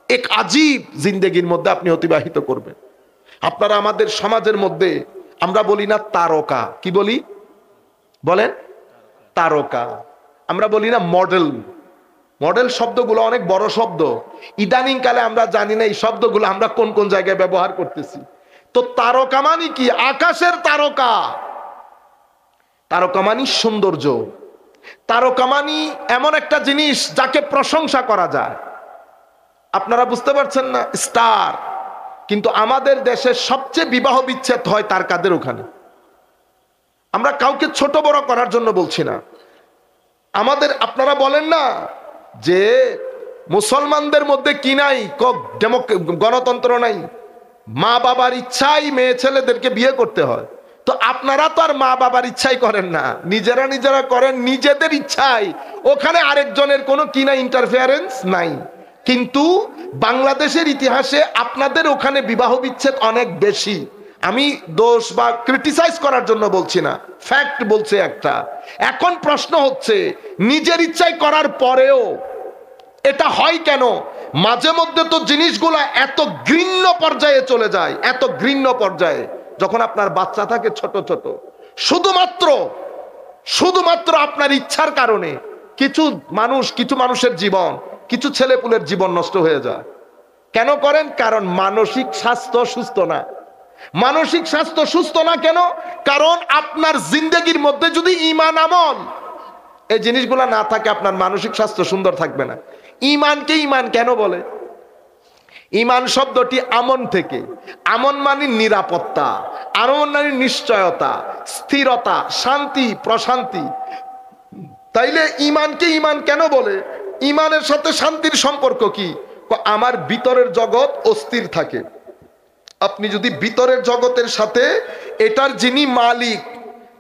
[SPEAKER 1] এক আজীব জিন্দেগির মধ্যে আপনি অতিবাহিত করবেন। আপনারা আমাদের সমাজের মধ্যে আমরা বলি না তারকা, কি বলি বলেন? তারকা। আমরা বলি না মডেল। মডেল শব্দগুলো অনেক বড় শব্দ, ইদানিং কালে আমরা জানি না এই শব্দগুলো আমরা কোন কোন জায়গায় ব্যবহার করতেছি। তো তারকা মানে কি? আকাশের তারকা। তারকা মানে সৌন্দর্য। তারকা মানে এমন একটা জিনিস যাকে প্রশংসা করা যায়। আপনারা বুঝতে পারছেন না? স্টার। কিন্তু আমাদের দেশে সবচেয়ে বিবাহ বিচ্ছেদ হয় তারকাদের ওখানে। আমরা কাউকে ছোট বড় করার জন্য বলছি না। আমাদের আপনারা বলেন না যে মুসলমানদের মধ্যে কি নাই, গণতন্ত্র নাই, মা বাবার ইচ্ছাই মেয়ে ছেলেদেরকে বিয়ে করতে হয়। তো আপনারা তো আর মা বাবার ইচ্ছাই করেন না, নিজেরা নিজেরা করেন নিজেদের ইচ্ছাই। ওখানে আরেকজনের কোনো কি নাই, ইন্টারফেয়ারেন্স নাই। কিন্তু বাংলাদেশের ইতিহাসে আপনাদের ওখানে বিবাহ বিচ্ছেদ অনেক বেশি। আমি দোষ বা ক্রিটিসাইজ করার জন্য বলছি না, ফ্যাক্ট বলছে একটা। এখন প্রশ্ন হচ্ছে নিজের ইচ্ছায় করার পরেও এটা হয় কেন? মাঝে মধ্যে তো জিনিসগুলা এত ঘৃণ্য পর্যায়ে চলে যায়, এত ঘৃণ্য পর্যায়ে, যখন আপনার বাচ্চা থাকে ছোট ছোট, শুধুমাত্র আপনার ইচ্ছার কারণে কিছু মানুষের জীবন, কিছু ছেলেপুলের জীবন নষ্ট হয়ে যায়। কেন করেন? কারণ মানসিক স্বাস্থ্য সুস্থ না। মানসিক স্বাস্থ্য সুস্থ না কেন? কারণ আপনার জিন্দেগির মধ্যে যদি ঈমান আমল এই জিনিসগুলা না থাকে, আপনার মানসিক স্বাস্থ্য সুন্দর থাকবে না। ঈমানকে ঈমান কেন বলে? ঈমান শব্দটি আমন থেকে, আমন মানে নিরাপত্তা, আমন মানে নিশ্চয়তা, স্থিরতা, শান্তি, প্রশান্তি। তাইলে ঈমানকে ঈমান কেন বলে? ঈমানের সাথে শান্তির সম্পর্ক কি? আমার ভিতরের জগৎ অস্থির থাকে। আপনি যদি ভিতরের জগতের সাথে এটার যিনি মালিক,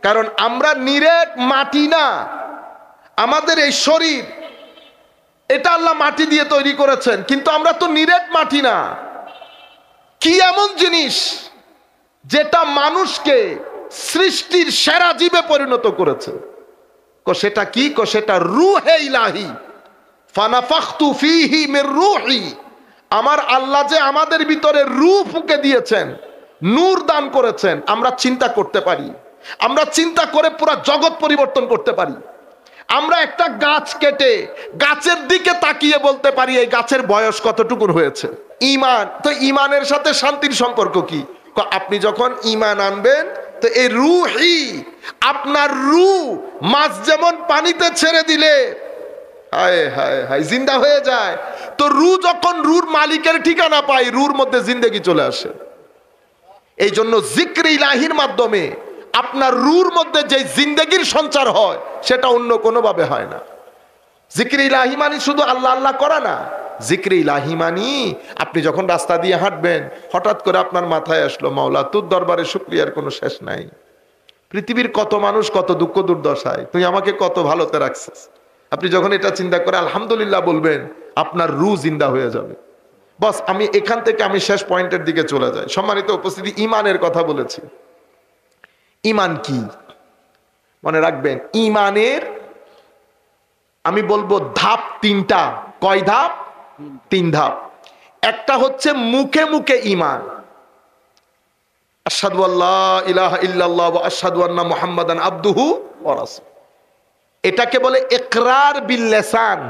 [SPEAKER 1] কারণ আমরা নিরেট মাটি না, আমাদের এই শরীর এটা আল্লাহ মাটি দিয়ে তৈরি করেছেন, কিন্তু আমরা তো নিরেট মাটি না। কি এমন জিনিস যেটা মানুষকে সৃষ্টির সেরা জীবে পরিণত করেছে? সেটা কি? সেটা রূহে ইলাহি, ফানাফাখতু ফীহি মির রূহি। আমার আল্লাহ যে আমাদের ভিতরে রূহ ফুঁকে দিয়েছেন, নূর দান করেছেন। আমরা চিন্তা করতে পারি, আমরা চিন্তা করে পুরো জগৎ পরিবর্তন করতে পারি। আমরা একটা গাছ কেটে গাছের দিকে তাকিয়ে বলতে পারি এই গাছের বয়স কতটুকুর হয়েছে। ঈমান। তো ঈমানের সাথে শান্তির সম্পর্ক কি? আপনি যখন ঈমান আনবেন, তো এই রূহি, আপনার রূহ মাছ যেমন পানিতে ছেড়ে দিলে হায় হায় হায় জিন্দা হয়ে যায়, তো রূহ যখন রূহর মালিকের ঠিকানা পায়, রূহর মধ্যে জিন্দেগি চলে আসে। এই জন্য জিক্র ইলাহির মাধ্যমে আপনার রূহর মধ্যে যে জিন্দেগির সঞ্চার হয়, সেটা অন্য কোনো ভাবে হয় না। জিক্র ইলাহি মানে শুধু আল্লাহ আল্লাহ করা না। জিক্র ইলাহি মানে আপনি যখন রাস্তা দিয়ে হাঁটবেন, হঠাৎ করে আপনার মাথায় আসলো, মাওলা তোর দরবারে শুকরিয়ার কোনো শেষ নাই। পৃথিবীর কত মানুষ কত দুঃখ দুর্দশায়, তুই আমাকে কত ভালোতে রাখছিস। আপনি যখন এটা চিন্তা করে আলহামদুলিল্লাহ বলবেন, আপনার রূহ জিন্দা হয়ে যাবে। বস, আমি এখান থেকে আমি শেষ পয়েন্টের দিকে চলে যাই। সম্মানিত উপস্থিতি, ঈমানের কথা বলেছি। ঈমান কি? মনে রাখবেন, ঈমানের আমি বলবো ধাপ তিনটা। কয় ধাপ? তিন ধাপ। একটা হচ্ছে মুখে মুখে ঈমান, আশহাদু আল্লা ইলাহা ইল্লাল্লাহ ওয়া আশহাদু আন্না মুহাম্মাদান আবদুহু ওয়া রাসূলুহু। এটাকে বলে ইকরার বিল লিসান।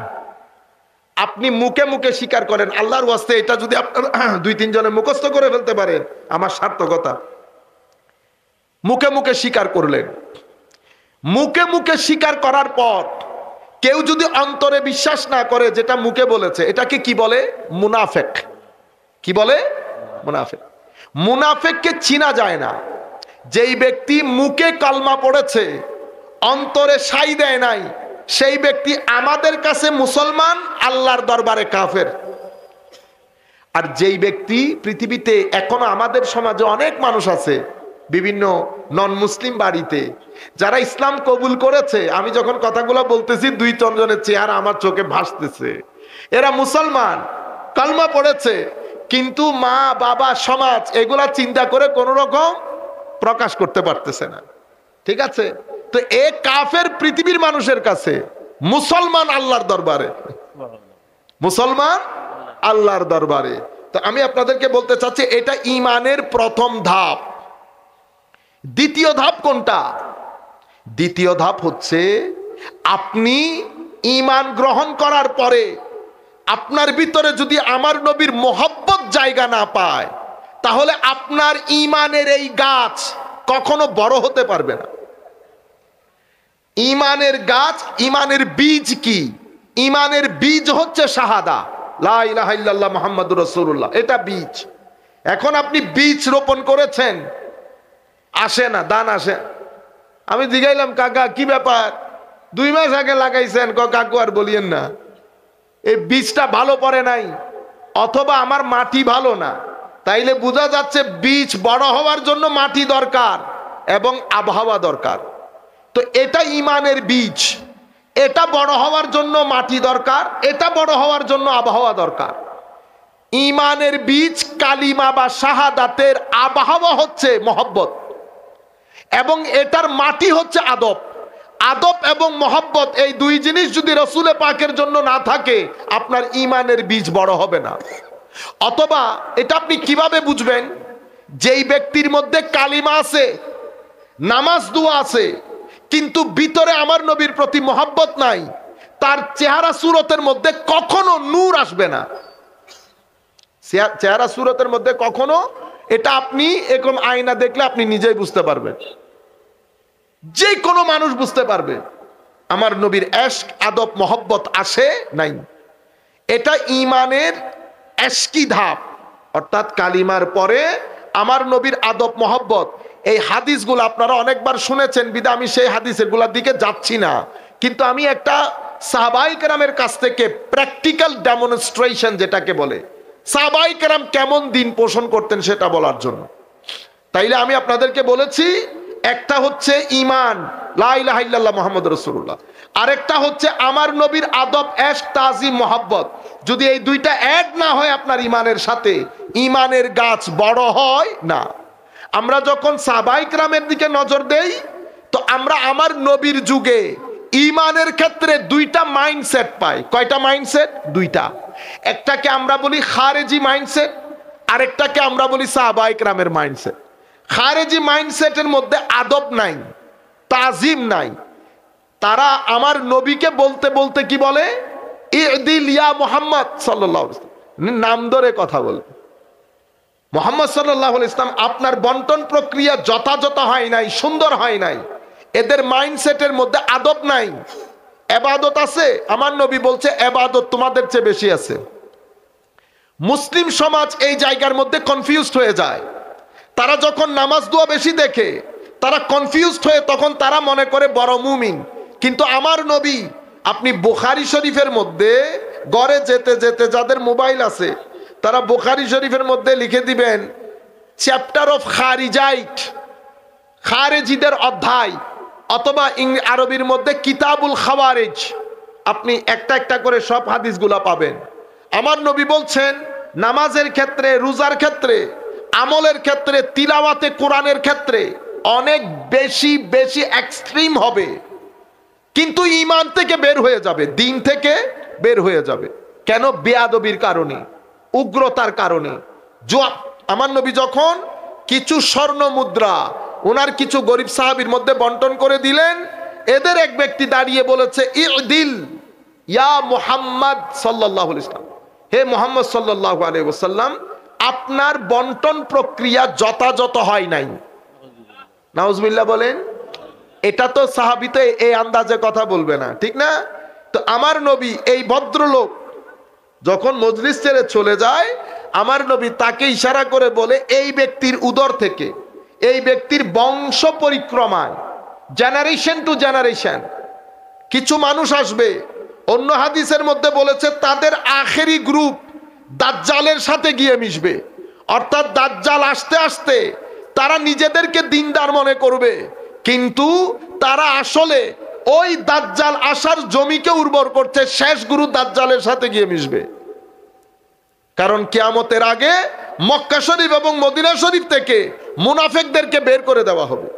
[SPEAKER 1] আপনি মুখে মুখে স্বীকার করেন। আল্লাহর ওয়াস্তে এটা যদি আপনার দুই তিন জনে মুখস্থ করে ফেলতে পারেন, আমার সার্থকতা। মুখে মুখে স্বীকার করলেন। মুখে মুখে স্বীকার করার পর কেউ যদি অন্তরে বিশ্বাস না করে যেটা মুখে বলেছে, এটাকে কি বলে? মুনাফেক। কি বলে? মুনাফেক। মুনাফেককে চিনা যায় না। যেই ব্যক্তি মুখে কালমা পড়েছে, অন্তরে সাই দেয় নাই, সেই ব্যক্তি আমাদের কাছে মুসলমান, আল্লাহর দরবারে কাফের। আর যেই ব্যক্তি পৃথিবীতে এখনো আমাদের সমাজে অনেক মানুষ আছে, বিভিন্ন নন মুসলিম বাড়িতে, যারা ইসলাম কবুল করেছে, আমি যখন কথাগুলো বলতেছি দুই তিনজনের চেহারা আমার চোখে ভাসতেছে। এরা মুসলমান, কালমা পড়েছে, কিন্তু মা বাবা সমাজ এগুলা চিন্তা করে কোন রকম প্রকাশ করতে পারতেছে না। ঠিক আছে, তো এ কাফের পৃথিবীর মানুষের কাছে, মুসলমান আল্লাহর দরবারে, মুসলমান আল্লাহর দরবারে। তো আমি আপনাদেরকে বলতে চাচ্ছি এটা ঈমানের প্রথম ধাপ। দ্বিতীয় ধাপ কোনটা? দ্বিতীয় ধাপ হচ্ছে আপনি ঈমান গ্রহণ করার পরে আপনার ভিতরে যদি আমার নবীর মোহব্বত জায়গা না পায়, তাহলে আপনার ঈমানের এই গাছ কখনো বড় হতে পারবে না। ঈমানের গাছ, ঈমানের বীজ কি? ঈমানের বীজ হচ্ছে শাহাদা, লা ইলাহা ইল্লাল্লাহ মুহাম্মাদুর রাসূলুল্লাহ, এটা বীজ। এখন আপনি বীজ রোপণ করেছেন, আসে না, দান আসে। আমি জিগাইলাম, কাকা কি ব্যাপার, 2 মাস আগে লাগাইছেন? কাকু আর বলিয়েন না, এই বীজটা ভালো পড়ে নাই, অথবা আমার মাটি ভালো না। তাইলে বোঝা যাচ্ছে বীজ বড় হওয়ার জন্য মাটি দরকার এবং আবহাওয়া দরকার। তো এটা ঈমানের বীজ, এটা বড় হওয়ার জন্য মাটি দরকার, এটা বড় হওয়ার জন্য আবহাওয়া দরকার। ঈমানের বীজ কালিমা বা শাহাদাতের আবহাওয়া হচ্ছে মহব্বত, এবং এটার মাটি হচ্ছে আদব। আদব এবং মহব্বত, এই 2 জিনিস যদি রসুলে পাকের জন্য না থাকে, আপনার ঈমানের বীজ বড় হবে না। অথবা এটা আপনি কিভাবে বুঝবেন? যেই ব্যক্তির মধ্যে কালিমা আছে, নামাজ দোয়া আছে, কিন্তু ভিতরে আমার নবীর প্রতি মহব্বত নাই, তার চেহারা সুরতের মধ্যে কখনো নূর আসবে না। চেহারা সুরতের মধ্যে কখনো, এটা আপনি এরকম আয়না দেখলে আপনি নিজেই বুঝতে পারবেন, যে কোনো মানুষ বুঝতে পারবে আমার নবীর ইশক, আদব, মহব্বত আসে নাই। এটা ঈমানের এশকি ধাপ, অর্থাৎ কালিমার পরে আমার নবীর আদব, মহব্বত। এই হাদিসগুলো আপনারা অনেকবার শুনেছেন, বিধায় আমি সেই হাদিসের গুলার দিকে যাচ্ছি না, কিন্তু আমি একটা সাহাবায়ে কেরামের কাছ থেকে প্র্যাকটিক্যাল ডেমনস্ট্রেশন, যেটাকে বলে সাহাবায়ে কেরাম কেমন দিন পোষণ করতেন সেটা বলার জন্য। তাইলে আমি আপনাদেরকে বলেছি, একটা হচ্ছে ঈমান, লা ইলাহা ইল্লাল্লাহ মুহাম্মাদুর রাসূলুল্লাহ, আরেকটা হচ্ছে আমার নবীর আদব, ইশক, তাজিম, মহব্বত। যদি এই 2টা অ্যাড না হয় আপনার ঈমানের সাথে, ঈমানের গাছ বড় হয় না। আমরা যখন সাহাবায়ে কেরামের দিকে নজর দেই, তো আমরা আমার নবীর যুগে ঈমানের ক্ষেত্রে 2টা মাইন্ডসেট পাই। কয়টা মাইন্ডসেট? 2টা। একটাকে আমরা বলি খারেজি মাইন্ডসেট, আরেকটাকে আমরা বলি সাহাবায়ে কেরামের মাইন্ডসেট। খারেজি মাইন্ডসেটের মধ্যে আদব নাই, তাজিম নাই। তারা আমার নবীকে বলতে বলতে কি বলে? ইদিল ইয়া মুহাম্মদ সাল্লাল্লাহু আলাইহি ওয়াসাল্লাম, নাম ধরে কথা বলে। মুহাম্মদ সাল্লাল্লাহু আলাইহি ওয়াসাল্লাম আপনার বন্টন প্রক্রিয়া যথাযথ হয় নাই, সুন্দর হয় নাই। এদের মাইন্ডসেটের মধ্যে আদব নাই। ইবাদত আছে, আমার নবী বলছে ইবাদত তোমাদের চেয়ে বেশি আছে। মুসলিম সমাজ এই জায়গার মধ্যে কনফিউজড হয়ে যায়। তারা যখন নামাজ দোয়া বেশি দেখে, তারা কনফিউজড হয়ে তখন তারা মনে করে বড় মুমিন। কিন্তু আমার নবী, আপনি বুখারী শরীফের মধ্যে ঘরে যেতে যেতে, যাদের মোবাইল আছে তারা বুখারী শরীফের মধ্যে লিখে দিবেন চ্যাপ্টার অফ খারিজাইট, খারেজিদের অধ্যায়, অথবা আরবির মধ্যে কিতাবুল খাওয়ারিজ। আপনি একটা একটা করে সব হাদিসগুলা পাবেন। আমার নবী বলছেন নামাজের ক্ষেত্রে, রোজার ক্ষেত্রে, আমলের ক্ষেত্রে, তিলাওয়াতে কোরআনের ক্ষেত্রে অনেক বেশি বেশি এক্সট্রিম হবে, কিন্তু ঈমান থেকে বের হয়ে যাবে, দিন থেকে বের হয়ে যাবে। কেন? বেয়াদবির কারণে, উগ্রতার কারণে। আমার নবী যখন কিছু স্বর্ণ মুদ্রা ওনার কিছু গরিব সাহাবীর মধ্যে বন্টন করে দিলেন, এদের এক ব্যক্তি দাঁড়িয়ে বলেছে, ইদিল ইয়া মুহাম্মদ সাল্লাল্লাহু আলাইহি ওয়াসাল্লাম, হে মুহাম্মদ সাল্লাল্লাহু আলাইহি ওয়াসাল্লাম, আপনার বন্টন প্রক্রিয়া যথাযথ হয় নাই। নাউজুবিল্লাহ বলেন। এটা তো সাহাবী তো এই আন্দাজে কথা বলবে না, ঠিক না? তো আমার নবী, এই ভদ্রলোক যখন মজলিস ছেড়ে চলে যায়, আমার নবী তাকে ইশারা করে বলে, এই ব্যক্তির উদর থেকে, এই ব্যক্তির বংশ পরিক্রমায়, জেনারেশন টু জেনারেশন কিছু মানুষ আসবে। অন্য হাদিসের মধ্যে বলেছে তাদের আখেরি গ্রুপ দাজ্জালের সাথে গিয়ে মিশবে। অর্থাৎ দাজ্জাল আসতে আসতে তারা নিজেদেরকে দিনদার মনে করবে, কিন্তু তারা আসলে ওই দাজ্জাল আসার জমিকে উর্বর করছে, শেষ গুরু দাজ্জালের সাথে গিয়ে মিশবে। কারণ কিয়ামতের আগে মক্কা শরীফ এবং মদিনা শরীফ থেকে মুনাফিকদেরকে বের করে দেওয়া হবে,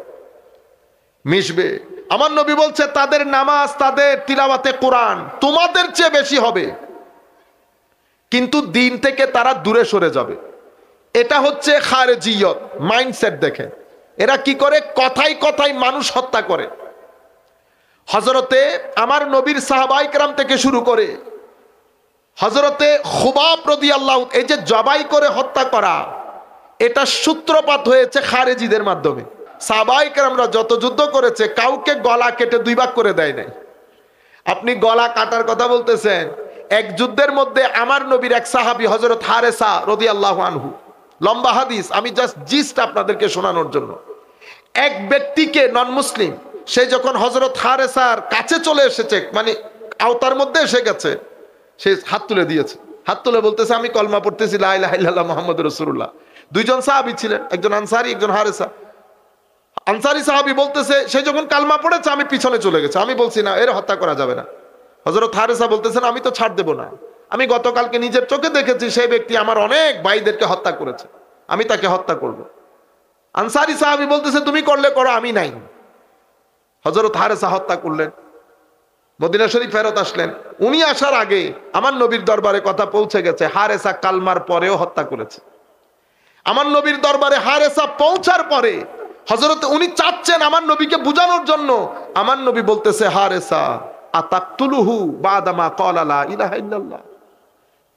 [SPEAKER 1] মিশবে। আমার নবী বলছে তাদের নামাজ, তাদের তিলাওয়াতে কোরআন তোমাদের চেয়ে বেশি হবে, কিন্তু দিন থেকে তারা দূরে সরে যাবে। এটা হচ্ছে খারেজিয়ত মাইন্ডসেট। দেখেন এরা কি করে, কথায় কথায় মানুষ হত্যা করে। হযরতে আমার নবীর সাহাবায়ে কেরাম থেকে শুরু করে হযরতে খুবাব রাদিয়াল্লাহু, এই যে জবাই করে হত্যা করা, এটা সূত্রপাত হয়েছে খারেজিদের মাধ্যমে। সাহাবায়ে কেরামরা যত যুদ্ধ করেছে কাউকে গলা কেটে দুই ভাগ করে দেয় নাই। আপনি গলা কাটার কথা বলতেছেন, এক যুদ্ধের মধ্যে আমার নবীর এক সাহাবী হযরত হারেসা রাদিয়াল্লাহু আনহু, লম্বা হাদিস, আমি জাস্ট জিস্ট আপনাদেরকে শোনানোর জন্য। এক ব্যক্তিকে, নন মুসলিম, সে যখন হযরত হারেসার কাছে চলে এসেছে, মানে আওতার মধ্যে এসে গেছে, সে হাত তুলে দিয়েছে। হাত তুলে বলতেছে আমি কলমা পড়তেছি লা ইলাহা ইল্লাল্লাহ মুহাম্মাদুর রাসূলুল্লাহ। দুইজন সাহাবী ছিলেন, একজন আনসারী, একজন হারেসা। আনসারী সাহাবী বলতেছে সে যখন কালমা পড়েছে আমি পিছনে চলে গেছে, আমি বলছি না, এর হত্যা করা যাবে না। হযরত হারেসা বলতেছেন আমি তো ছাড় দেব না, আমি গতকালকে নিজের চোখে দেখেছি সেই ব্যক্তি আমার অনেক ভাইদেরকে হত্যা করেছে, আমি তাকে হত্যা করব। আনসারী সাহাবী বলতেছে তুমি করলে করো, আমি নাই। হযরত হারেসা হত্যা করলেন, মদিনা শরীফ ফেরত আসলেন। উনি আসার আগে আমার নবীর দরবারে কথা পৌঁছে গেছে হারেসা কালমার পরেও হত্যা করেছে। আমার নবীর দরবারে হারেসা পৌঁছার পরে হযরত উনি চাচ্ছেন আমার নবীকে বুঝানোর জন্য, আমার নবী বলতেছে হারেসা আতাকতুলুহু বাদামা ক্বালা লা ইলাহা ইল্লাল্লাহ,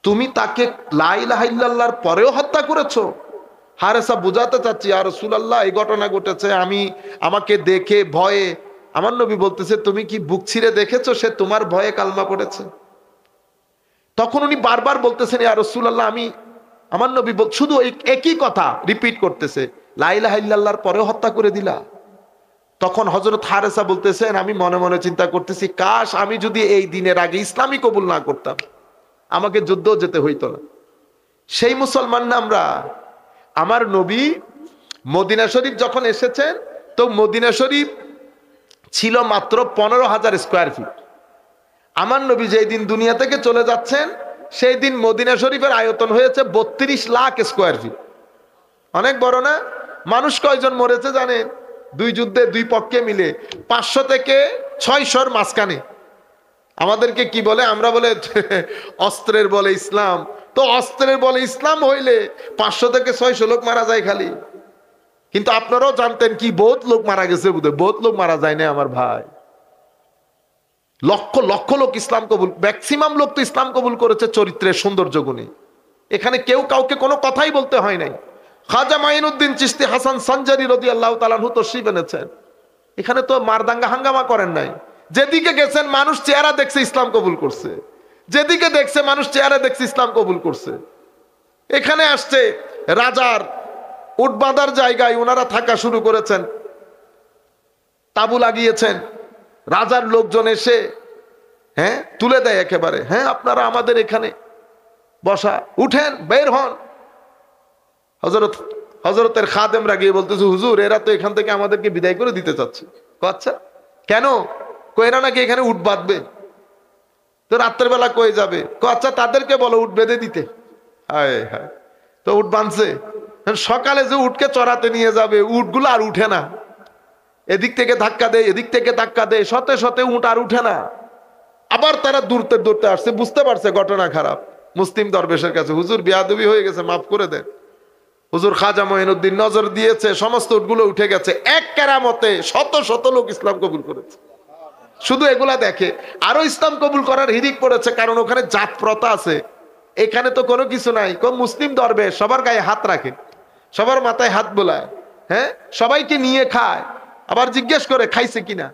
[SPEAKER 1] তুমি তাকে লা ইলাহা ইল্লাল্লাহর পরেও হত্যা করেছো। হারেসা বুঝাতে চাচ্ছি ইয়া রাসূলুল্লাহ এই ঘটনা ঘটেছে, আমাকে দেখে ভয়ে, আমার নবী বলতেছে তুমি কি বুক ছিঁড়ে দেখেছো সে তোমার ভয়ে কালমা পড়েছে। তখন উনি বারবার বলতেছেন ইয়া রাসূলুল্লাহ আমার নবী শুধু একই কথা রিপিট করতেছে, লা ইলাহা ইল্লাল্লাহর পরেও হত্যা করে দিলা। তখন হযরত হারেসা বলতেছেন আমি মনে মনে চিন্তা করতেছি কাশ আমি যদি এই দিনের আগে ইসলামই কবুল না করতাম, আমাকে যুদ্ধ যেতে হইতো না। সেই মুসলমান না আমরা। আমার নবী মদিনা শরীফ যখন এসেছেন, তো মদিনা শরীফ ছিল মাত্র 15,000 স্কয়ার ফিট। আমার নবী যেই দিন দুনিয়া থেকে চলে যাচ্ছেন সেই দিন মদিনা শরীফের আয়তন হয়েছে 32 লাখ স্কয়ার ফিট। অনেক বড় না? মানুষ কয়জন মরেছে জানেন? দুই যুদ্ধে দুই পক্ষে মিলে 500 থেকে 600-র মাঝখানে। আমাদেরকে কি বলে, আমরা বলে অস্ত্রের বলে ইসলাম, তো অস্ত্রের বলে ইসলাম হইলে 500 থেকে 600 লোক মারা যায় খালি। কিন্তু আপনারাও জানতেন কি বহুত লোক মারা গেছে, বোধহয় বহুত লোক মারা যায় না আমার ভাই। লক্ষ লক্ষ লোক ইসলাম কবুল, ম্যাক্সিমাম লোক তো ইসলাম কবুল করেছে চরিত্রের সৌন্দর্য গুণে। এখানে কেউ কাউকে কোনো কথাই বলতে হয় নাই। খাজা মাইনুদ্দিন চিশতি হাসান সানজারি রাদিয়াল্লাহু তাআলা আনহু তশরিফ এনেছেন, এখানে তো মারদাঙ্গা হাঙ্গামা করেন নাই। যেদিকে গেছেন মানুষ চেহারা দেখছে ইসলাম কবুল করছে, যেদিকে দেখছে মানুষ চেহারা দেখছে ইসলাম কবুল করছে। এখানে আসছে রাজার উট বাঁধার জায়গায় ওনারা থাকা শুরু করেছেন, তাবু লাগিয়েছেন। রাজার লোকজন এসে তুলে দেয় একেবারে, আপনারা আমাদের এখানে বসা, উঠেন, বের হন। হযরতের খাদেমরা গিয়ে বলতেছে হুজুর এরা তো এখান থেকে আমাদেরকে বিদায় করে দিতে চাচ্ছে। আচ্ছা কেন? এরা নাকি এখানে উট বাঁধবে, তো রাত্রের বেলা কয়ে যাবে। আচ্ছা তাদেরকে বলো উট বেঁধে দিতে। হায় হায়, তো উট বাঁধছে, সকালে যে উটকে চড়াতে নিয়ে যাবে উটগুলো আর উঠে না, এদিক থেকে ধাক্কা দেয় এদিক থেকে ধাক্কা দেয়, শতে শতে উট আর উঠে না। আবার তারা দূরতে দূরতে আসছে, বুঝতে পারছে ঘটনা খারাপ। মুসলিম দরবেশের কাছে হুজুর বেয়াদবি হয়ে গেছে, মাফ করে দেন। হুজুর খাজা মঈনুদ্দিন নজর দিয়েছে, সমস্ত উটগুলো উঠে গেছে। এক কেরামতে শত শত লোক ইসলাম কবুল করেছে। শুধু এগুলা দেখে আরো ইসলাম কবুল করার হিরিক পড়েছে, কারণ ওখানে জাত প্রথা আছে। এখানে তো কোনো কিছু নাই। কোন মুসলিম দরবেশ সবার গায়ে হাত রাখে, সবার মাথায় হাত বোলায়, সবাইকে নিয়ে খায়, আবার জিজ্ঞেস করে খাইছে কিনা।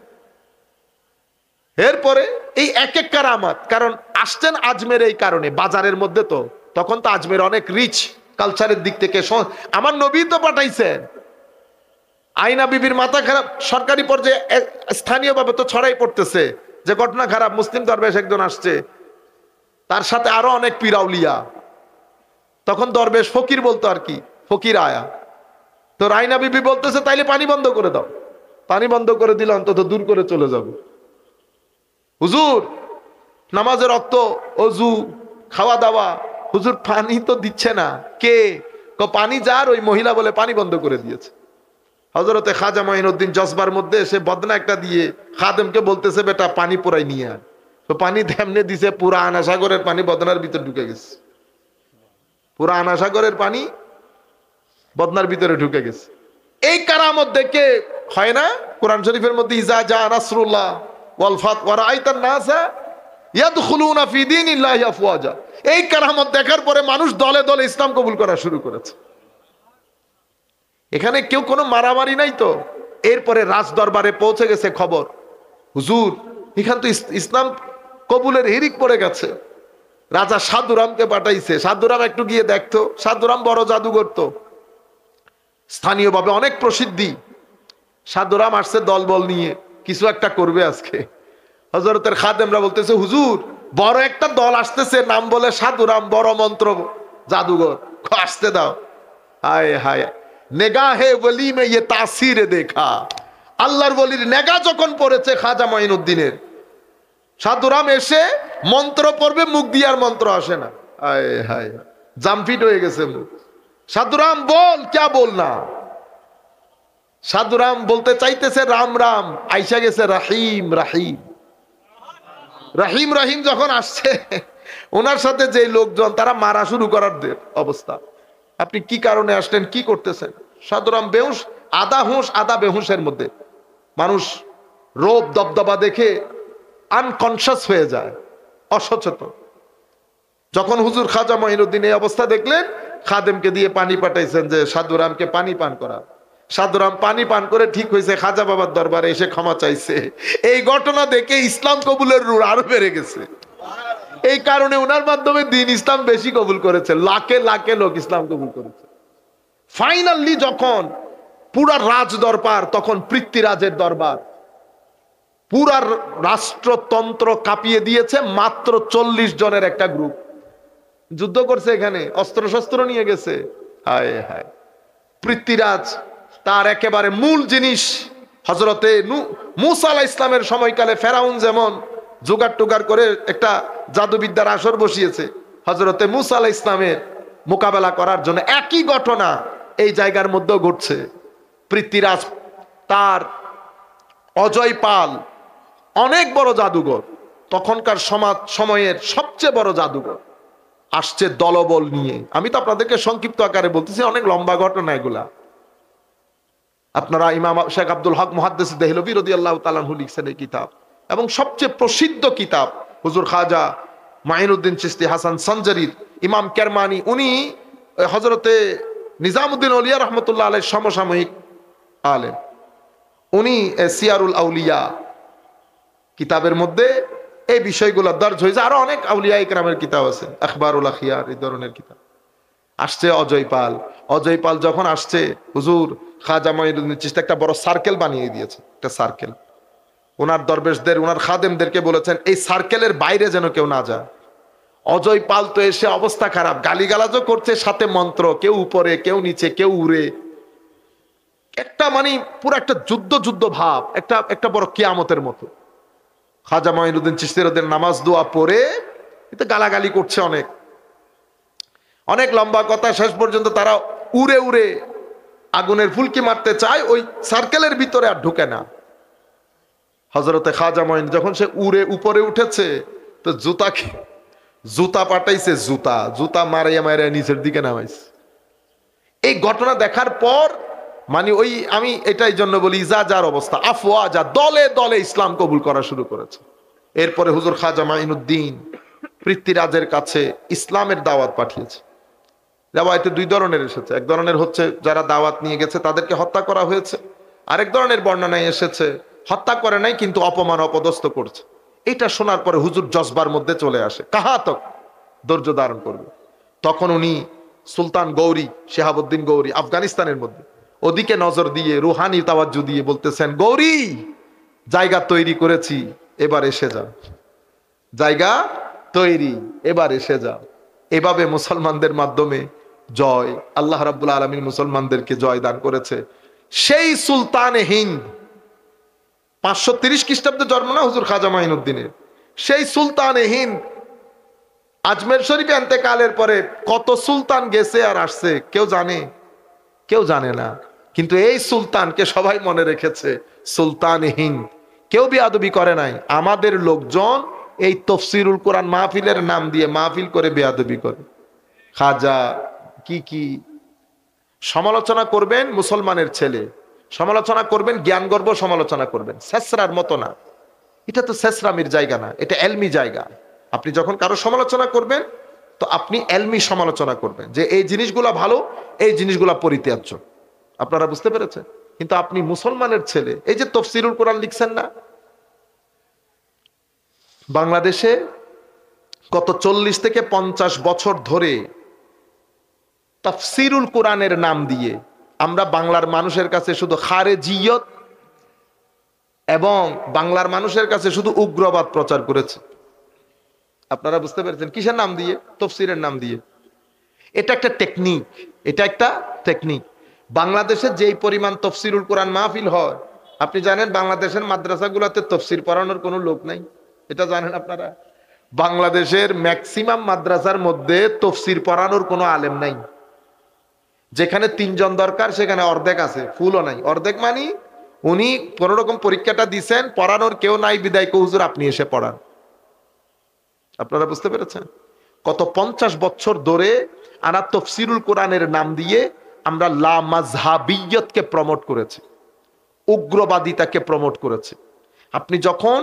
[SPEAKER 1] এরপরে এই এক এক কারামাত, কারণ আসছেন আজমের এই কারণে, বাজারের মধ্যে তো তখন তো আজমের অনেক রিচ কালচারের দিক থেকে। আমার নবী তো পাঠাইছেন। আয়না বিবির মাথা খারাপ সরকারি পর্যায়ে স্থানীয়ভাবে তো ছড়াই পড়তেছে যে ঘটনা খারাপ, মুসলিম দরবেশ একজন আসছে, তার সাথে আরো অনেক পীরাউলিয়া। তখন দরবেশ ফকির বলতো আর কি, ফকির আয়া। তো রায়না বিবি বলতেছে তাইলে পানি বন্ধ করে দাও। পানি বন্ধ করে দিলে অন্তত দূর করে চলে যাবে। হুজুর নামাজের রক্ত, অজু, খাওয়া দাওয়া হুজুর পানি তো দিচ্ছে না। কে? পানি যার, ওই মহিলা বলে পানি বন্ধ করে দিয়েছে। হযরতে খাজা মাইনুদ্দিন জজবার মধ্যে এসে বদনা একটা দিয়ে খাদেমকে বলতেছে, বেটা পানি পুরাই নিয়ে আয়। তো পানি তেমনে দিছে, পুরা আনা সাগরের পানি বদনার ভিতর ঢুকে গেছে। পুরা আনা সাগরের পানি বদনার ভিতরে ঢুকে গেছে। এই কারামত দেখে হয় না কোরআন শরীফের মধ্যে, ইজা জা নাসরুল্লাহ ওয়াল ফাত ওয়া রাআইতান নাসা ইয়াদখুলুনা ফি দীনিল্লাহি আফওয়াজা। এই কারামত দেখার পরে মানুষ দলে দলে ইসলাম কবুল করা শুরু করেছে। এখানে কেউ কোনো মারামারি নাই তো। এরপরে রাজ দরবারে পৌঁছে গেছে খবর, হুজুর এখান তো ইসলাম কবুলের হিরিক পড়ে গেছে। রাজা সাধুরামকে পাঠাইছে, সাধুরাম একটু গিয়ে দেখতো। সাধুরাম বড় জাদুঘর, তো স্থানীয়ভাবে অনেক প্রসিদ্ধি। সাধুরাম আসছে দলবল নিয়ে, কিছু একটা করবে আজকে। হযরতের খাদেমরা বলতেছে, হুজুর বড় একটা দল আসতেছে, নাম বলে সাধুরাম, বড় মন্ত্র জাদুঘর, আসতে দাও। হায় হায়, নেগাহে ওলি মে ইয়ে তাসির দেখা। আল্লাহর ওলির নেগা যখন পড়েছে খাজা মাইনুদ্দিনের, সাধুরাম এসে মন্ত্র পড়বে, মুখ দিয়ে আর মন্ত্র আসে না। হায় হায়, জামফিট হয়ে গেছে মুখ। সাধুরাম বল, ক্যা বলনা। সাধুরাম বলতে চাইতেছে রাম রাম, আইসা গেছে রাহিম রাহিম। রাহিম রাহিম যখন আসছে, ওনার সাথে যে লোকজন, তারা মারা শুরু করার অবস্থা। আপনি কি কারণে আসলেন, কি করতেছেন? সাধুরাম বেহুশ, আধা হুঁশ আধা বেহুশের মধ্যে। মানুষ রোব দবদবা দেখে আনকনশাস হয়ে যায়, অসচেতন। যখন হুজুর খাজা মাইনুদ্দিন এই অবস্থা দেখলেন, খাদেমকে দিয়ে পানি পাঠাইছেন যে সাধুরামকে পানি পান করা। সাধুরাম পানি পান করে ঠিক হয়েছে, খাজা বাবার দরবারে এসে ক্ষমা চাইছে। এই ঘটনা দেখে ইসলাম কবুলের রুর আরো বেড়ে গেছে। এই কারণে ওনার মাধ্যমে দিন ইসলাম বেশি কবুল করেছে, লাখে লাখে লোক ইসলাম কবুল করেছে। ফাইনালি যখন পুরা রাজ দরবার, তখন পৃথ্বীরাজের দরবার, পুরা রাষ্ট্রতন্ত্র কাঁপিয়ে দিয়েছে। মাত্র 40 জনের একটা গ্রুপ যুদ্ধ করছে, এখানে অস্ত্র শস্ত্র নিয়ে গেছে। হায় হায়, পৃথ্বীরাজ তার একেবারে মূল জিনিস, হযরতে মূসা আলাইহিস ইসলামের সময়কালে ফেরাউন যেমন জোগাড় টোগাড় করে একটা জাদুবিদ্যার আসর বসিয়েছে, হযরতে মূসা আলাইহিস ইসলামের মোকাবেলা করার জন্য একই ঘটনা এই জায়গার মধ্যেও ঘটছে। পৃথ্বীরাজ তার অজয় পাল, অনেক বড় জাদুঘর, তখনকার সময়ের সবচেয়ে বড় জাদুঘর, আসছে দলবল নিয়ে। আমি তো আপনাদেরকে সংক্ষিপ্ত আকারে বলতেছি, অনেক লম্বা ঘটনা এগুলা। আপনারা ইমাম শেখ আব্দুল হক মুহাদ্দিস দেহলভী রাদিয়াল্লাহু তাআলা আনহু লিখছেন এই কিতাব, এবং সবচেয়ে প্রসিদ্ধ কিতাব হুজুর খাজা মাইনুদ্দিন চিশতি হাসান সঞ্জারির ইমাম কেরমানি, উনি হযরতে নিজামউদ্দিন আউলিয়া রাহমাতুল্লাহ আলাইহির সমসাময়িক আলেম। উনি সিয়ারুল আউলিয়া কিতাবের মধ্যে এই বিষয়গুলো দর্জ হয়েছে। আরো অনেক আউলিয়া ইকরামের কিতাব আছে, আখবারুল আখিয়ার, এই ধরনের কিতাব। আসছে অজয় পাল। অজয় পাল যখন আসছে, হুজুর খাজা মাইনুদ্দিন চিশতি একটা বড় সার্কেল বানিয়ে দিয়েছে, একটা সার্কেল। ওনার দরবেশদের, ওনার খাদেমদেরকে বলেছেন এই সার্কেলের বাইরে যেন কেউ না যায়। অজয় পাল তো এসে অবস্থা খারাপ, গালিগালাজও করছে, সাথে মন্ত্র, কেউ উপরে কেউ নিচে কেউ উড়ে। একটা মানে পুরো একটা যুদ্ধ ভাব, একটা বড় কিয়ামতের মতো। খাজা মাইনুদ্দিন চিশতি রাদিয়াল্লাহু নামাজ দোয়া পড়ে এতে গালাগালি করছে, অনেক লম্বা কথা। শেষ পর্যন্ত তারা উড়ে উড়ে আগুনের ফুলকি মারতে চায়, ওই সার্কেলের ভিতরে আর ঢুকে না। হযরতে খাজা মাইন যখন সে উড়ে উপরে উঠেছে, তো জুতা পাঠাইছে, জুতা মারাইয়া নিচের দিকে নামাইছে। এই ঘটনা দেখার পর মানে ওই আমি এটাই জন্য বলি, যা যার অবস্থা আফওয়াজা, দলে দলে ইসলাম কবুল করা শুরু করেছে। এরপরে হুজুর খাজা মাইনুদ্দিন পৃথ্বীরাজের কাছে ইসলামের দাওয়াত পাঠিয়েছে। দাওয়াতে দুই ধরনের এসেছে। এক ধরনের হচ্ছে যারা দাওয়াত নিয়ে গেছে তাদেরকে হত্যা করা হয়েছে, আরেক ধরনের বর্ণনায় এসেছে হত্যা করে নাই কিন্তু অপমান অপদস্থ করছে। এটা শোনার পরে হুজুর জজবার মধ্যে চলে আসে, কাহাতক ধৈর্য ধারণ করবে। তখন উনি সুলতান গৌরী, শেহাবুদ্দিন গৌরী আফগানিস্তানের মধ্যে, ওদিকে নজর দিয়ে রুহানি তাওয়াজ্জু দিয়ে বলতেছেন, গৌরী জায়গা তৈরি করেছি, এবার এসে যাও, জায়গা তৈরি, এবার এসে যাও। এভাবে মুসলমানদের মাধ্যমে জয়, আল্লাহ রাব্বুল আলামিন মুসলমানদেরকে জয় দান করেছে। সেই সুলতানে হিন্দ 530 খ্রিস্টাব্দে জন্ম না হুজুর খাজা মাইনুদ্দিনের, সেই সুলতানে হিন্দ আজমের শরীফে এন্তেকালের পরে কত সুলতান গেছে আর আসছে কেউ জানে? কেউ জানে না। কিন্তু এই সুলতানকে সবাই মনে রেখেছে, সুলতান হিন্দ। কেউ বেয়াদবি করে নাই। আমাদের লোকজন এই তফসিরুল কোরআন মাহফিলের নাম দিয়ে মাহফিল করে বেয়াদবি করে। খাজা কি কি সমালোচনা করবেন, মুসলমানের ছেলে সমালোচনা করবেন, জ্ঞানগর্ব সমালোচনা করবেন, শেষরার মতো না। এটা তো শেষরামির জায়গা না, এটা এলমি জায়গা। আপনি যখন কারো সমালোচনা করবেন তো আপনি এলমি সমালোচনা করবেন, যে এই জিনিসগুলা ভালো, এই জিনিসগুলা পরিত্যাজ্য। আপনারা বুঝতে পেরেছেন? কিন্তু আপনি মুসলমানের ছেলে, এই যে তফসিরুল কোরআন লিখছেন না, বাংলাদেশে গত 40 থেকে 50 বছর ধরে তাফসিরুল কোরআনের নাম দিয়ে আমরা বাংলার মানুষের কাছে শুধু খারেজিয়ত এবং বাংলার মানুষের কাছে শুধু উগ্রবাদ প্রচার করেছে। আপনারা বুঝতে পেরেছেন? কিসের নাম দিয়ে? তফসিরের নাম দিয়ে। এটা একটা টেকনিক, এটা একটা টেকনিক। বাংলাদেশে যেই পরিমাণ তফসিরুল কোরআন মাহফিল হয়, আপনি জানেন বাংলাদেশের মাদ্রাসাগুলোতে তফসির পড়ানোর কোনো লোক নাই। এটা জানেন আপনারা? বাংলাদেশের ম্যাক্সিমাম মাদ্রাসার মধ্যে তফসির পড়ানোর কোনো আলেম নাই। যেখানে 3 জন দরকার সেখানে অর্ধেক আছে, ফুলও নাই। অর্ধেক মানে উনি কোন রকম পরীক্ষাটা দিছেন, পড়ানোর কেউ নাই, বিদায় কো হুজুর আপনি এসে পড়ান। আপনারা বুঝতে পেরেছেন? কত 50 বছর ধরে আনা তফসিরুল কোরআনের নাম দিয়ে আমরা লা মাযহাবিয়্যতকে প্রমোট করেছি, উগ্রবাদিতাকে প্রমোট করেছি। আপনি যখন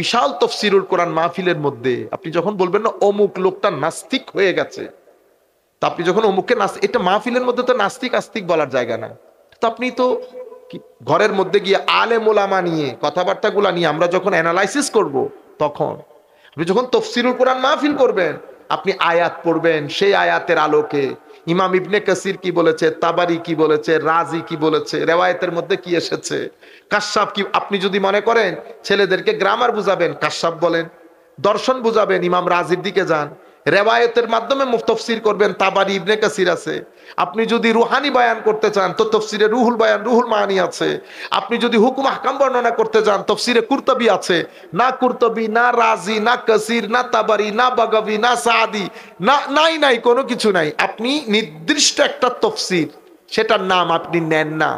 [SPEAKER 1] বিশাল তফসিরুল কোরআন মাহফিলের মধ্যে আপনি যখন বলবেন না অমুক লোকটা নাস্তিক হয়ে গেছে, তা আপনি যখন অমুককে এটা মাহফিলের মধ্যে তো নাস্তিক আস্তিক বলার জায়গা না। তো আপনি তো ঘরের মধ্যে গিয়ে আলেম ওলামা নিয়ে কথাবার্তাগুলা নিয়ে আমরা যখন অ্যানালাইসিস করব, তখন আপনি যখন তফসিরুল কোরআন মাহফিল করবেন, আপনি আয়াত পড়বেন, সেই আয়াতের আলোকে ইমাম ইবনে কাসির কি বলেছে, তাবারি কি বলেছে, রাজি কি বলেছে, রেওয়ায়েতের মধ্যে কি এসেছে, কাশ্যপ কি। আপনি যদি মনে করেন ছেলেদেরকে গ্রামার বুঝাবেন, কাশ্যপ বলেন। দর্শন বুঝাবেন, ইমাম রাজির দিকে যান। রেওয়ায়েতের মাধ্যমে তফসির করবেন, তাবারি ইবনে কাসির আছে। আপনি যদি রুহানি বয়ান করতে চান তো তফসিরে রুহুল বয়ান, রুহুল মানি আছে। আপনি যদি হুকুম আহকাম বর্ণনা করতে চান তফসিরে কুরতুবী আছে। না কুরতুবী, না রাজি, না কাসির, না তাবারি, না বাগাবী, না সাদি, না নাই নাই কোনো কিছু নাই। আপনি নির্দিষ্ট একটা তফসির, সেটার নাম আপনি নেন না,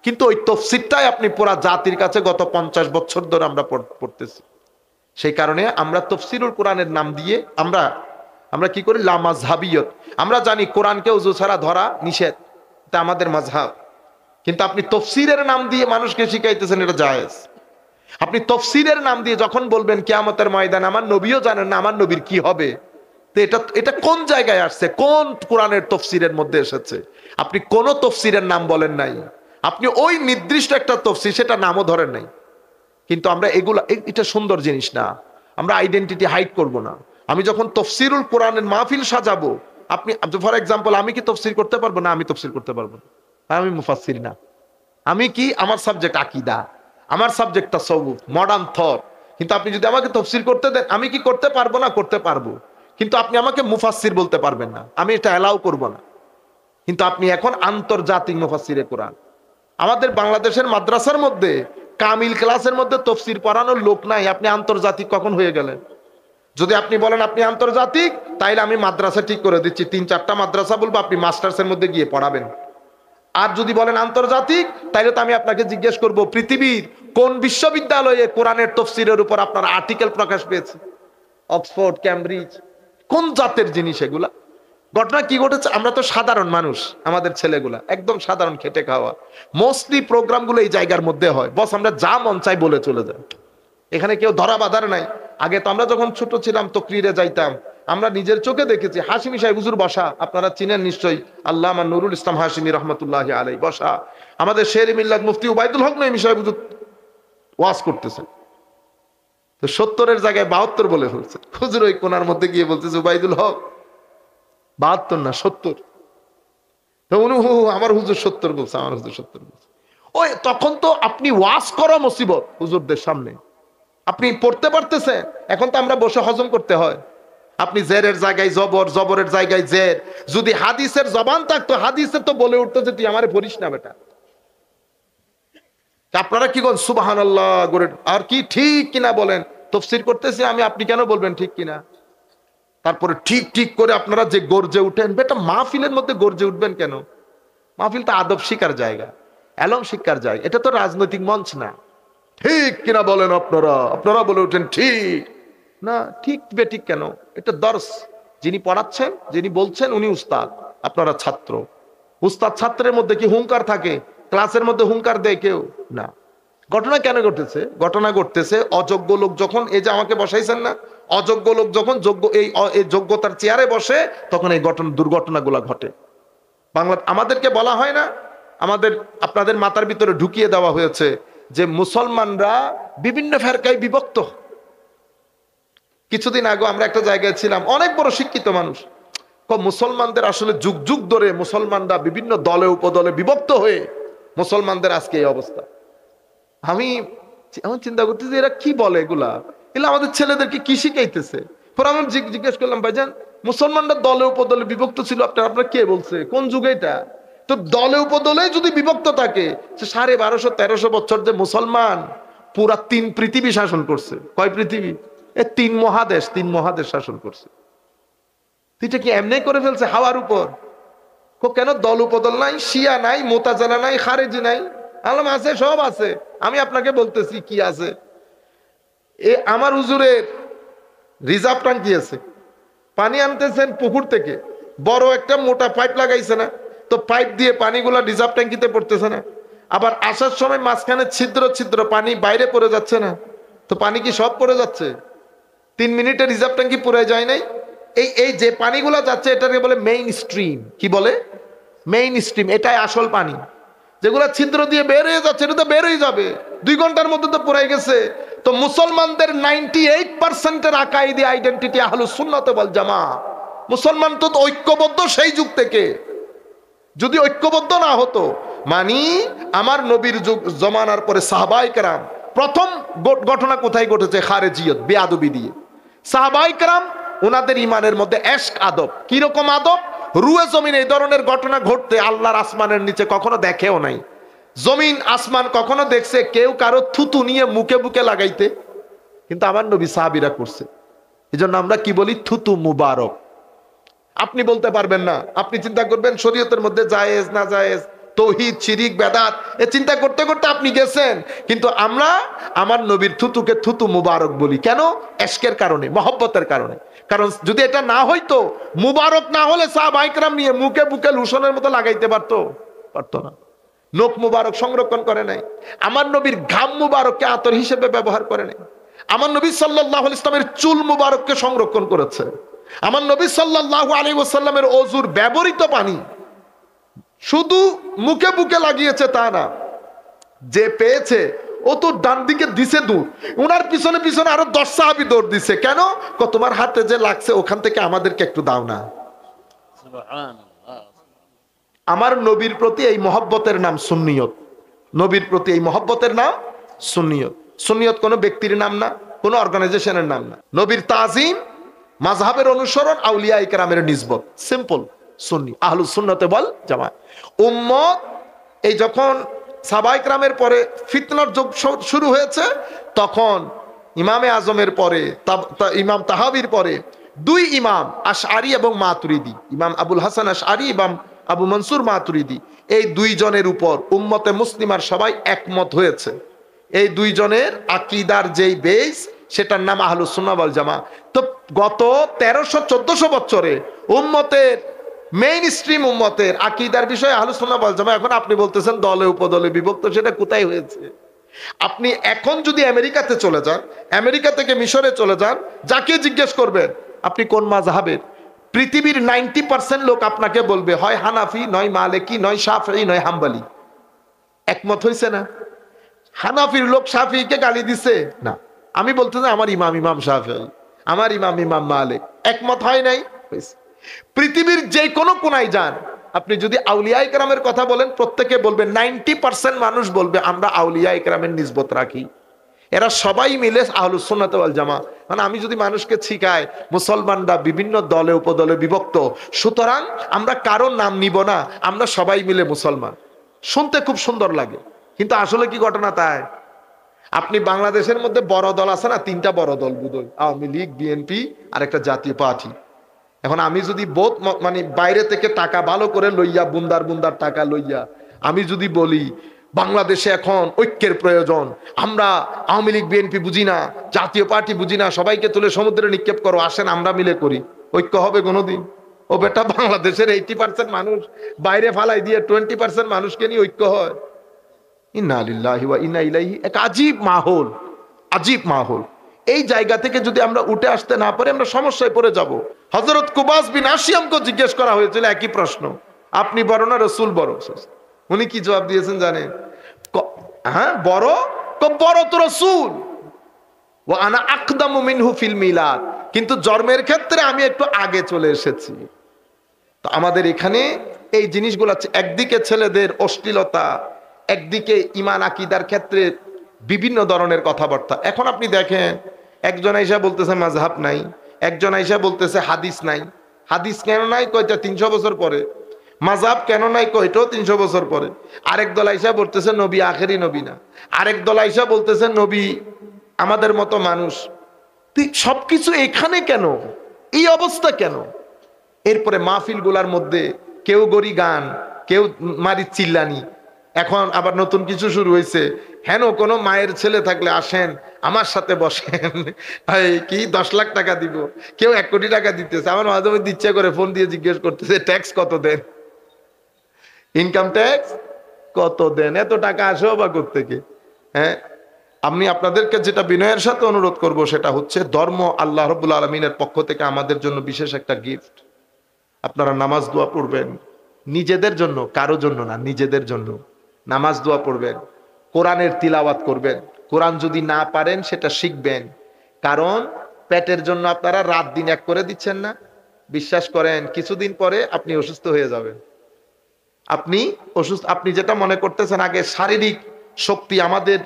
[SPEAKER 1] কিন্তু ওই তফসিরটাই আপনি পুরা জাতির কাছে গত 50 বছর ধরে আমরা পড়তেছি। সেই কারণে আমরা তফসিরুল কোরআনের নাম দিয়ে আমরা কি করি? লা মাযহাবিয়ত। আমরা জানি কোরআনকে ওযু ছাড়া ধরা নিষেধ, এটা আমাদের মাযহাব। কিন্তু আপনি তফসিরের নাম দিয়ে মানুষকে শিখাইতেছেন এটা জায়েজ। আপনি তফসিরের নাম দিয়ে যখন বলবেন কিয়ামতের ময়দানে আমার নবীও জানেন না আমার নবীর কি হবে, তো এটা কোন জায়গায় আসছে? কোন কোরআনের তফসিরের মধ্যে এসেছে? আপনি কোন তফসিরের নাম বলেন নাই। আপনি ওই নির্দিষ্ট একটা তফসির, সেটা নামও ধরেন নাই। কিন্তু আমরা এটা সুন্দর জিনিস না, আমরা আইডেন্টিটি হাইড করব না। আমি যখন তফসিরুল কোরআনের মাহফিল সাজাবো, আপনি ফর এক্সাম্পল আমি কি তফসির করতে পারবো না? আমি তফসির করতে পারবো না, আমি মুফাসসির না। আমি কি, আমার সাবজেক্ট আকীদা, আমার সাবজেক্ট তাসাউফ, মডার্ন থট। কিন্তু আপনি যদি আমাকে তফসির করতে দেন, আমি কি করতে পারবো না? করতে পারবো। কিন্তু আপনি আমাকে মুফাসসির বলতে পারবেন না, আমি এটা অ্যালাউ করব না। কিন্তু আপনি এখন আন্তর্জাতিক মুফাসসিরে কোরআন, আমাদের বাংলাদেশের মাদ্রাসার মধ্যে কামিল ক্লাসের মধ্যে তফসির পড়ানোর লোক নাই, আপনি আন্তর্জাতিক কখন হয়ে গেলেন? যদি আপনি বলেন আপনি আন্তর্জাতিক, তাইলে আমি মাদ্রাসা ঠিক করে দিচ্ছি, 3-4টা মাদ্রাসা বলবো, আপনি মাস্টার্সের মধ্যে গিয়ে পড়াবেন। আর যদি বলেন আন্তর্জাতিক, তাইলে তো আমি আপনাকে জিজ্ঞেস করব পৃথিবীর কোন বিশ্ববিদ্যালয়ে কোরআনের তফসিরের উপর আপনার আর্টিকেল প্রকাশ পেয়েছে? অক্সফোর্ড, ক্যামব্রিজ, কোন জাতের জিনিস এগুলা? ঘটনা কি ঘটেছে? আমরা তো সাধারণ মানুষ, আমাদের ছেলেগুলা একদম সাধারণ, খেটে খাওয়া। মোস্টলি প্রোগ্রামগুলো এই জায়গার মধ্যে হয়, বস আমরা যা মন চাই বলে চলে যাই। এখানে কেউ ধরা বাঁধার নাই। আগে তো আমরা যখন ছোট ছিলাম তকরিরে যাইতাম, আমরা নিজের চোখে দেখেছি হাশিমি সাহেব হুজুর বসা, আপনারা চিনেন নিশ্চয়ই, আল্লামা নুরুল ইসলাম হাশিমি রহমতুল্লাহি আলাইহি বসা। আমাদের শের মিল্লাত মুফতি উবাইদুল হক নঈমী সাহেব হুজুর ওয়াজ করতেছেন, তো 70-এর জায়গায় 72 বলে ফেলছে। হুজুর ওই কোনার মধ্যে গিয়ে বলতেছে উবাইদুল হক 72 না 70। তো উনি আমার হুজুর 70 বলছে, আমার হুজুর 70 বলছে। ওই তখন তো আপনি ওয়াজ করা মুসিবত হুজুরদের সামনে, আপনি পড়তে পারতেছেন। এখন তো আমরা বসে হজম করতে হয়। আপনি জেরের জায়গায় জবর, জবরের জায়গায় জের। যদি হাদিসের জবান থাকতো, হাদিসের তো বলে উঠতো যে তুই আমারে পড়িস না বেটা। আপনারা কি বলেন তারপরে ঠিক ঠিক করে আপনারা যে গর্জে উঠেন, বেটা মাহফিলের মধ্যে গর্জে উঠবেন কেন? মাহফিল তো আদব শিকার জায়গা, এলম শিক্ষার জায়গা, এটা তো রাজনৈতিক মঞ্চ না। ঠিক কিনা বলেন আপনারা? আপনারা বলে উঠেন ঠিক না। ঠিক বেঠিক কেন? এটা দর্স। যিনি পড়াচ্ছেন, যিনি বলছেন, উনি উস্তাদ, আপনারা ছাত্র। উস্তাদ ছাত্রের মধ্যে কি হুঙ্কার থাকে? ক্লাসের মধ্যে হুঙ্কার দেয় কেউ না। ঘটনা কেন ঘটেছে? ঘটনা ঘটতেছে অযোগ্য লোক যখন, এই যে আমাকে বসাইছেন না, অযোগ্য লোক যখন এই যোগ্যতার চেয়ারে বসে, তখন এই দুর্ঘটনাগুলো ঘটে। বাংলা আমাদেরকে বলা হয় না, আপনাদের মাথার ভিতরে ঢুকিয়ে দেওয়া হয়েছে যে মুসলমানরা বিভিন্ন ফেরকায় বিভক্ত। কিছুদিন আগে আমরা একটা জায়গায় ছিলাম, অনেক বড় শিক্ষিত মানুষ, মুসলমানদের আসলে যুগ যুগ ধরে মুসলমানরা বিভিন্ন দলে উপদলে বিভক্ত হয়ে মুসলমানদের আজকে এই অবস্থা। আমি চিন্তা করতেছি এরা কি বলে এগুলা আমাদের ছেলেদেরকে কি শিখাইতেছে। পরে আমি জিজ্ঞেস করলাম, ভাইজান মুসলমানরা দলে উপদলে বিভক্ত ছিল, আপনারা কে বলছে? কোন যুগে এটা? তো দলে উপদলে যদি বিভক্ত থাকে, 1250-1300 বছর যে মুসলমান পুরা 3 পৃথিবী শাসন করছে। কয় পৃথিবী? 3 মহাদেশ শাসন করছে। এটা কি এমনি করে ফেলছে হাওয়ার উপর? কেন দল উপদল নাই, শিয়া নাই, মুতাজিলা নাই, খারেজি নাই? আলম আছে, সব আছে। আমি আপনাকে বলতেছি কি আছে। আমার হুজুরের রিজার্ভ ট্যাঙ্কি আছে, পানি আনতেছেন পুকুর থেকে, বড় একটা মোটা পাইপ লাগাইছে না, তো পাইপ দিয়ে পানিগুলা রিজার্ভ ট্যাঙ্কিতে পড়তেছে না? আবার আসার সময় মাঝখানে ছিদ্র ছিদ্র পানি বাইরে পড়ে যাচ্ছে না? তো পানি কি সব পড়ে যাচ্ছে? 3 মিনিটে রিজার্ভ ট্যাঙ্কি পুরে যায় নাই? এই যে পানিগুলা যাচ্ছে এটাকে বলে মেইন স্ট্রিম। কি বলে? Main stream. এটাই আসল পানি। যেগুলা ছিদ্র দিয়ে বের হয়ে যাচ্ছে, এটা তো বের হয়ে যাবে, 2 ঘন্টার মধ্যে তো পুরাই গেছে। তো মুসলমানদের 98% আকাইদি আইডেন্টিটি আহলুস সুন্নাত ওয়াল জামাত। মুসলমান তো ঐক্যবদ্ধ সেই যুগ থেকে। যদি ঐক্যবদ্ধ না হতো, মানে আমার নবীর যুগ জমানার পরে সাহাবায়ে কেরাম, প্রথম ঘটনা কোথায় ঘটেছে? খারেজিয়ত, বেয়াদবি দিয়ে। সাহাবায়ে কেরাম ওনাদের ইমানের মধ্যে এশক আদব। কিরকম আদব? রুয়ে জমিন এই ধরনের ঘটনা ঘটতে আল্লাহর আসমানের নিচে কখনো দেখেও নাই। জমিন আসমান কখনো দেখছে কেউ কারো থুতু নিয়ে মুখে বুকে লাগাইতে? কিন্তু আমার নবী সাহাবীরা করছে। এজন্য আমরা কি বলি? থুতু মুবারক। আপনি বলতে পারবেন না। আপনি চিন্তা করবেন শরীয়তের মধ্যে জায়েজ না জায়েজ, তৌহিদ, শিরিক, বেদাত, এ চিন্তা করতে করতে আপনি গেছেন। কিন্তু আমরা আমার নবীর থুতুকে থুতু মুবারক বলি। কেন? এশকের কারণে, মহব্বতের কারণে। কারণ যদি এটা না হইতো, মুবারক না হলে সাহাবায়ে কেরাম নিয়ে মুখে বুকে লুশনের মতো লাগাইতে পারতো না। নখ মুবারক সংরক্ষণ করে নাই। আমার নবীর ঘাম মুবারককে আতর হিসেবে ব্যবহার করে নাই। আমার নবী সাল্লাল্লাহু আলাইহি ওয়াসাল্লামের চুল মুবারককে সংরক্ষণ করেছে। আমার নবী সাল্লাল্লাহু আলাইহি ওয়াসাল্লামের ওযুর ব্যবহৃত পানি শুধু মুখে বুকে লাগিয়েছে তা না, যে পেয়েছে ও তো ডান দিকে দিছে দূর, ওনার পিছনে পিছনে আরো 10 সাহাবী দৌড় দিছে। কেন? তোমার হাতে যে লাগছে ওখান থেকে আমাদেরকে একটু দাও না। আমার নবীর প্রতি এই মহব্বতের নাম সুন্নিয়ত। নবীর প্রতি এই মহব্বতের নাম সুন্নিয়ত। সুন্নিয়ত কোনো ব্যক্তির নাম না, কোনো অর্গানাইজেশনের নাম না। নবীর তাজিম, মাযহাবের অনুসরণ, আউলিয়া ইকরামের নিসবত। সিম্পল সুন্নি, আহলুস সুন্নাতে ওয়াল জামাত। উম্মত এই যখন সাহাবায়ে কেরামের পরে ফিতনার যুগ শুরু হয়েছে, তখন ইমামে আজমের পরে, ইমাম তাহাবির পরে 2 ইমাম আশআরী এবং মাতুরিদি, ইমাম আবুল হাসান আশআরী এবং আবু মনসুর মাতুরিদি, এই 2 জনের উপর উম্মতে মুসলিমার সবাই একমত হয়েছে। এই 2 জনের আকীদার যেই বেস, সেটার নাম আহলুস সুন্নাহ ওয়াল জামাত। তো গত 1300-1400 বছরে উম্মতের মেইন স্ট্রিম উম্মতের আকীদার বিষয়ে আহলুস সুন্নাহ ওয়াল জামাত। এখন আপনি বলতেছেন দলে উপদলে বিভক্ত, সেটা কোথায় হয়েছে? আপনি এখন যদি আমেরিকাতে চলে যান, আমেরিকা থেকে মিশরে চলে যান, যাকে জিজ্ঞেস করবেন আপনি কোন মাযহাবের, পৃথিবীর 90% লোক আপনাকে বলবে হয় হানাফি, নয় মালিকি, নয় শাফিঈ, নয় হাম্বলি। একমত হয়েছে না? হানাফির লোক শাফিঈকে গালি দিছে না। আমি বলতে চাই আমার ইমাম শাফিঈ, আমার ইমাম মালিক। একমত হয় নাই? হয়েছে। পৃথিবীর যে কোনো কোনায় যান, আপনি যদি আউলিয়া ইকরামের কথা বলেন, প্রত্যেকে বলবে, 90% মানুষ বলবে আমরা আউলিয়া ইকরামের নিসবত রাখি। এরা সবাই মিলে আহলুস সুন্নাত ওয়াল জামাত। মানে আমি যদি মানুষকে শিখাই মুসলমানরা বিভিন্ন দলে উপদলে বিভক্ত, সুতরাং আমরা কারো নাম নিব না, আমরা সবাই মিলে মুসলমান, শুনতে খুব সুন্দর লাগে। কিন্তু আসলে কি ঘটনা তাই? আপনি বাংলাদেশের মধ্যে বড় দল আছে না, 3টা বড় দল বোধহয়, আওয়ামী লীগ, বিএনপি আর একটা জাতীয় পার্টি। এখন আমি যদি বোধ মানে বাইরে থেকে টাকা ভালো করে লইয়া বুন্দার বুন্দার টাকা লইয়া আমি যদি বলি বাংলাদেশে এখন ঐক্যের প্রয়োজন, আমরা আওয়ামী লীগ বিএনপি বুঝি না, জাতীয় পার্টি বুঝি না, সবাইকে তুলে সমুদ্রে নিক্ষেপ করো, আসেন আমরা মিলে করি, ঐক্য হবে কোনোদিন? ও বেটা, বাংলাদেশের 80% মানুষ বাইরে ফালাই দিয়ে 20% মানুষকে নিয়ে ঐক্য হয়? ইন্না লিল্লাহি ওয়া ইন্না ইলাইহি, এক আজীব মাহৌল, আজীব মাহৌল। এই জায়গা থেকে যদি আমরা উঠে আসতে না পারি আমরা সমস্যায় পড়ে যাব। হযরত কুবাস বিন আশিয়ামকে জিজ্ঞেস করা হয়েছিল একই প্রশ্ন, আপনি বড় না রাসূল বড়? উনি কি জবাব দিয়েছেন জানেন? হ্যাঁ বড়, বড় তো রাসূল, ওয়া আনা আকদামু মিনহু ফিল মিলাদ, কিন্তু জন্মের ক্ষেত্রে আমি একটু আগে চলে এসেছি। তো আমাদের এখানে এই জিনিসগুলো, একদিকে ছেলেদের অশ্লীলতা, একদিকে ঈমান আকীদার ক্ষেত্রে বিভিন্ন ধরনের কথাবার্তা। এখন আপনি দেখেন, একজন আইসা বলতেছে মাযহাব নাই, একজন আইসা বলতেছে হাদিস নাই। হাদিস কেন নাই? কয়টা 300 বছর পরে। মাযহাব কেন নাই? কয়টাও 300 বছর পরে। আরেক দল আইসা বলতেছে নবী আখেরি নবী না, আরেক দল আইসা বলতেছে নবী আমাদের মতো মানুষ। সবকিছু এখানে কেন? এই অবস্থা কেন? এরপরে মাহফিল গুলার মধ্যে কেউ গরি গান, কেউ মারি চিল্লানি। এখন আবার নতুন কিছু শুরু হয়েছে, হেন কোনো মায়ের ছেলে থাকলে আসেন আমার সাথে বসেন, কি 10 লাখ টাকা দিব, কেউ 1 কোটি টাকা দিতেছে। আমার মাঝে মধ্যে ইচ্ছা করে ফোন দিয়ে জিজ্ঞেস করতেছে ট্যাক্স কত দেন, ইনকাম ট্যাক্স কত দেন, এত টাকা আসেও বা কোত্থেকে? হ্যাঁ, আমি আপনাদেরকে যেটা বিনয়ের সাথে অনুরোধ করব সেটা হচ্ছে, ধর্ম আল্লাহ রাব্বুল আলামিনের পক্ষ থেকে আমাদের জন্য বিশেষ একটা গিফট। আপনারা নামাজ দোয়া পড়বেন নিজেদের জন্য, কারো জন্য না, নিজেদের জন্য নামাজ দোয়া পড়বেন, কোরআনের তিলাওয়াত করবেন। কোরআন যদি না পারেন সেটা শিখবেন, কারণ পেটের জন্য আপনারা রাত দিন এক করে দিচ্ছেন না। বিশ্বাস করেন কিছুদিন পরে আপনি অসুস্থ হয়ে যাবেন। আপনি অসুস্থ, আপনি যেটা মনে করতেছেন আগে শারীরিক শক্তি, আমাদের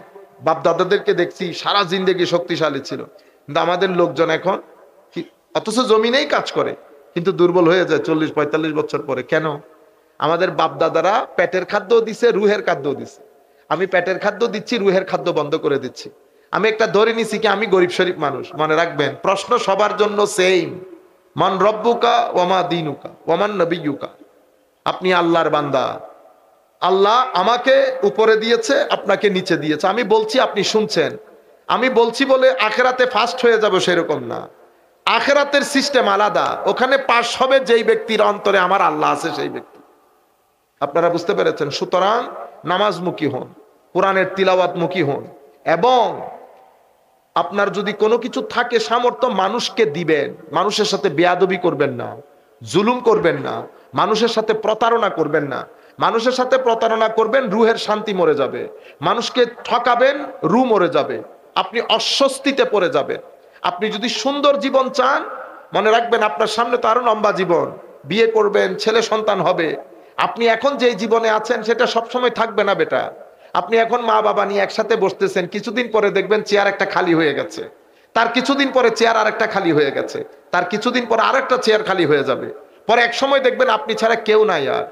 [SPEAKER 1] বাপদাদাদেরকে দেখছি সারা জিন্দেগি শক্তিশালী ছিল, কিন্তু আমাদের লোকজন এখন অথচ জমিনেই কাজ করে কিন্তু দুর্বল হয়ে যায় 40-45 বছর পরে। কেন? আমাদের বাপদাদারা পেটের খাদ্যও দিছে, রুহের খাদ্যও দিছে। আমি পেটের খাদ্য দিচ্ছি, রুহের খাদ্য বন্ধ করে দিচ্ছি। আমি একটা ধরে নিছি কি আমি গরিব শরীফ মানুষ। মনে রাখবেন, প্রশ্ন সবার জন্য সেম, মান রব্বুকা ওয়ামা দীনুকা ওয়ামান নবিয়্যুকা। আপনি আল্লাহর বান্দা, আল্লাহ আমাকে উপরে দিয়েছে, আপনাকে নিচে দিয়েছে। আমি বলছি, আপনি শুনছেন। আমি বলছি বলে আখেরাতে ফার্স্ট হয়ে যাবে সেরকম না। আখেরাতের সিস্টেম আলাদা, ওখানে পাশ হবে যেই ব্যক্তির অন্তরে আমার আল্লাহ আছে সেই ব্যক্তি। আপনারা বুঝতে পেরেছেন? সুতরাং নামাজমুখী হন, কোরআনের তিলাওয়াতমুখী হন, এবং আপনার যদি কোনো কিছু থাকে সামর্থ্য মানুষকে দিবেন। মানুষের সাথে বেয়াদবি করবেন না, জুলুম করবেন না, মানুষের সাথে প্রতারণা করবেন না। মানুষের সাথে প্রতারণা করবেন, রুহের শান্তি মরে যাবে। মানুষকে ঠকাবেন, রু মরে যাবে, আপনি অস্বস্তিতে পড়ে যাবেন। আপনি যদি সুন্দর জীবন চান, মনে রাখবেন আপনার সামনে তো আরো লম্বা জীবন, বিয়ে করবেন, ছেলে সন্তান হবে। আপনি এখন যে জীবনে আছেন সেটা সবসময় থাকবে না বেটা। আপনি এখন মা বাবা নিয়ে একসাথে বসতেছেন, কিছুদিন পরে দেখবেন চেয়ার একটা খালি হয়ে গেছে, তার কিছুদিন পরে চেয়ার আরেকটা খালি হয়ে গেছে, তার কিছুদিন পরে আরেকটা চেয়ার খালি হয়ে যাবে, পরে এক সময় দেখবেন আপনি ছাড়া কেউ নাই আর।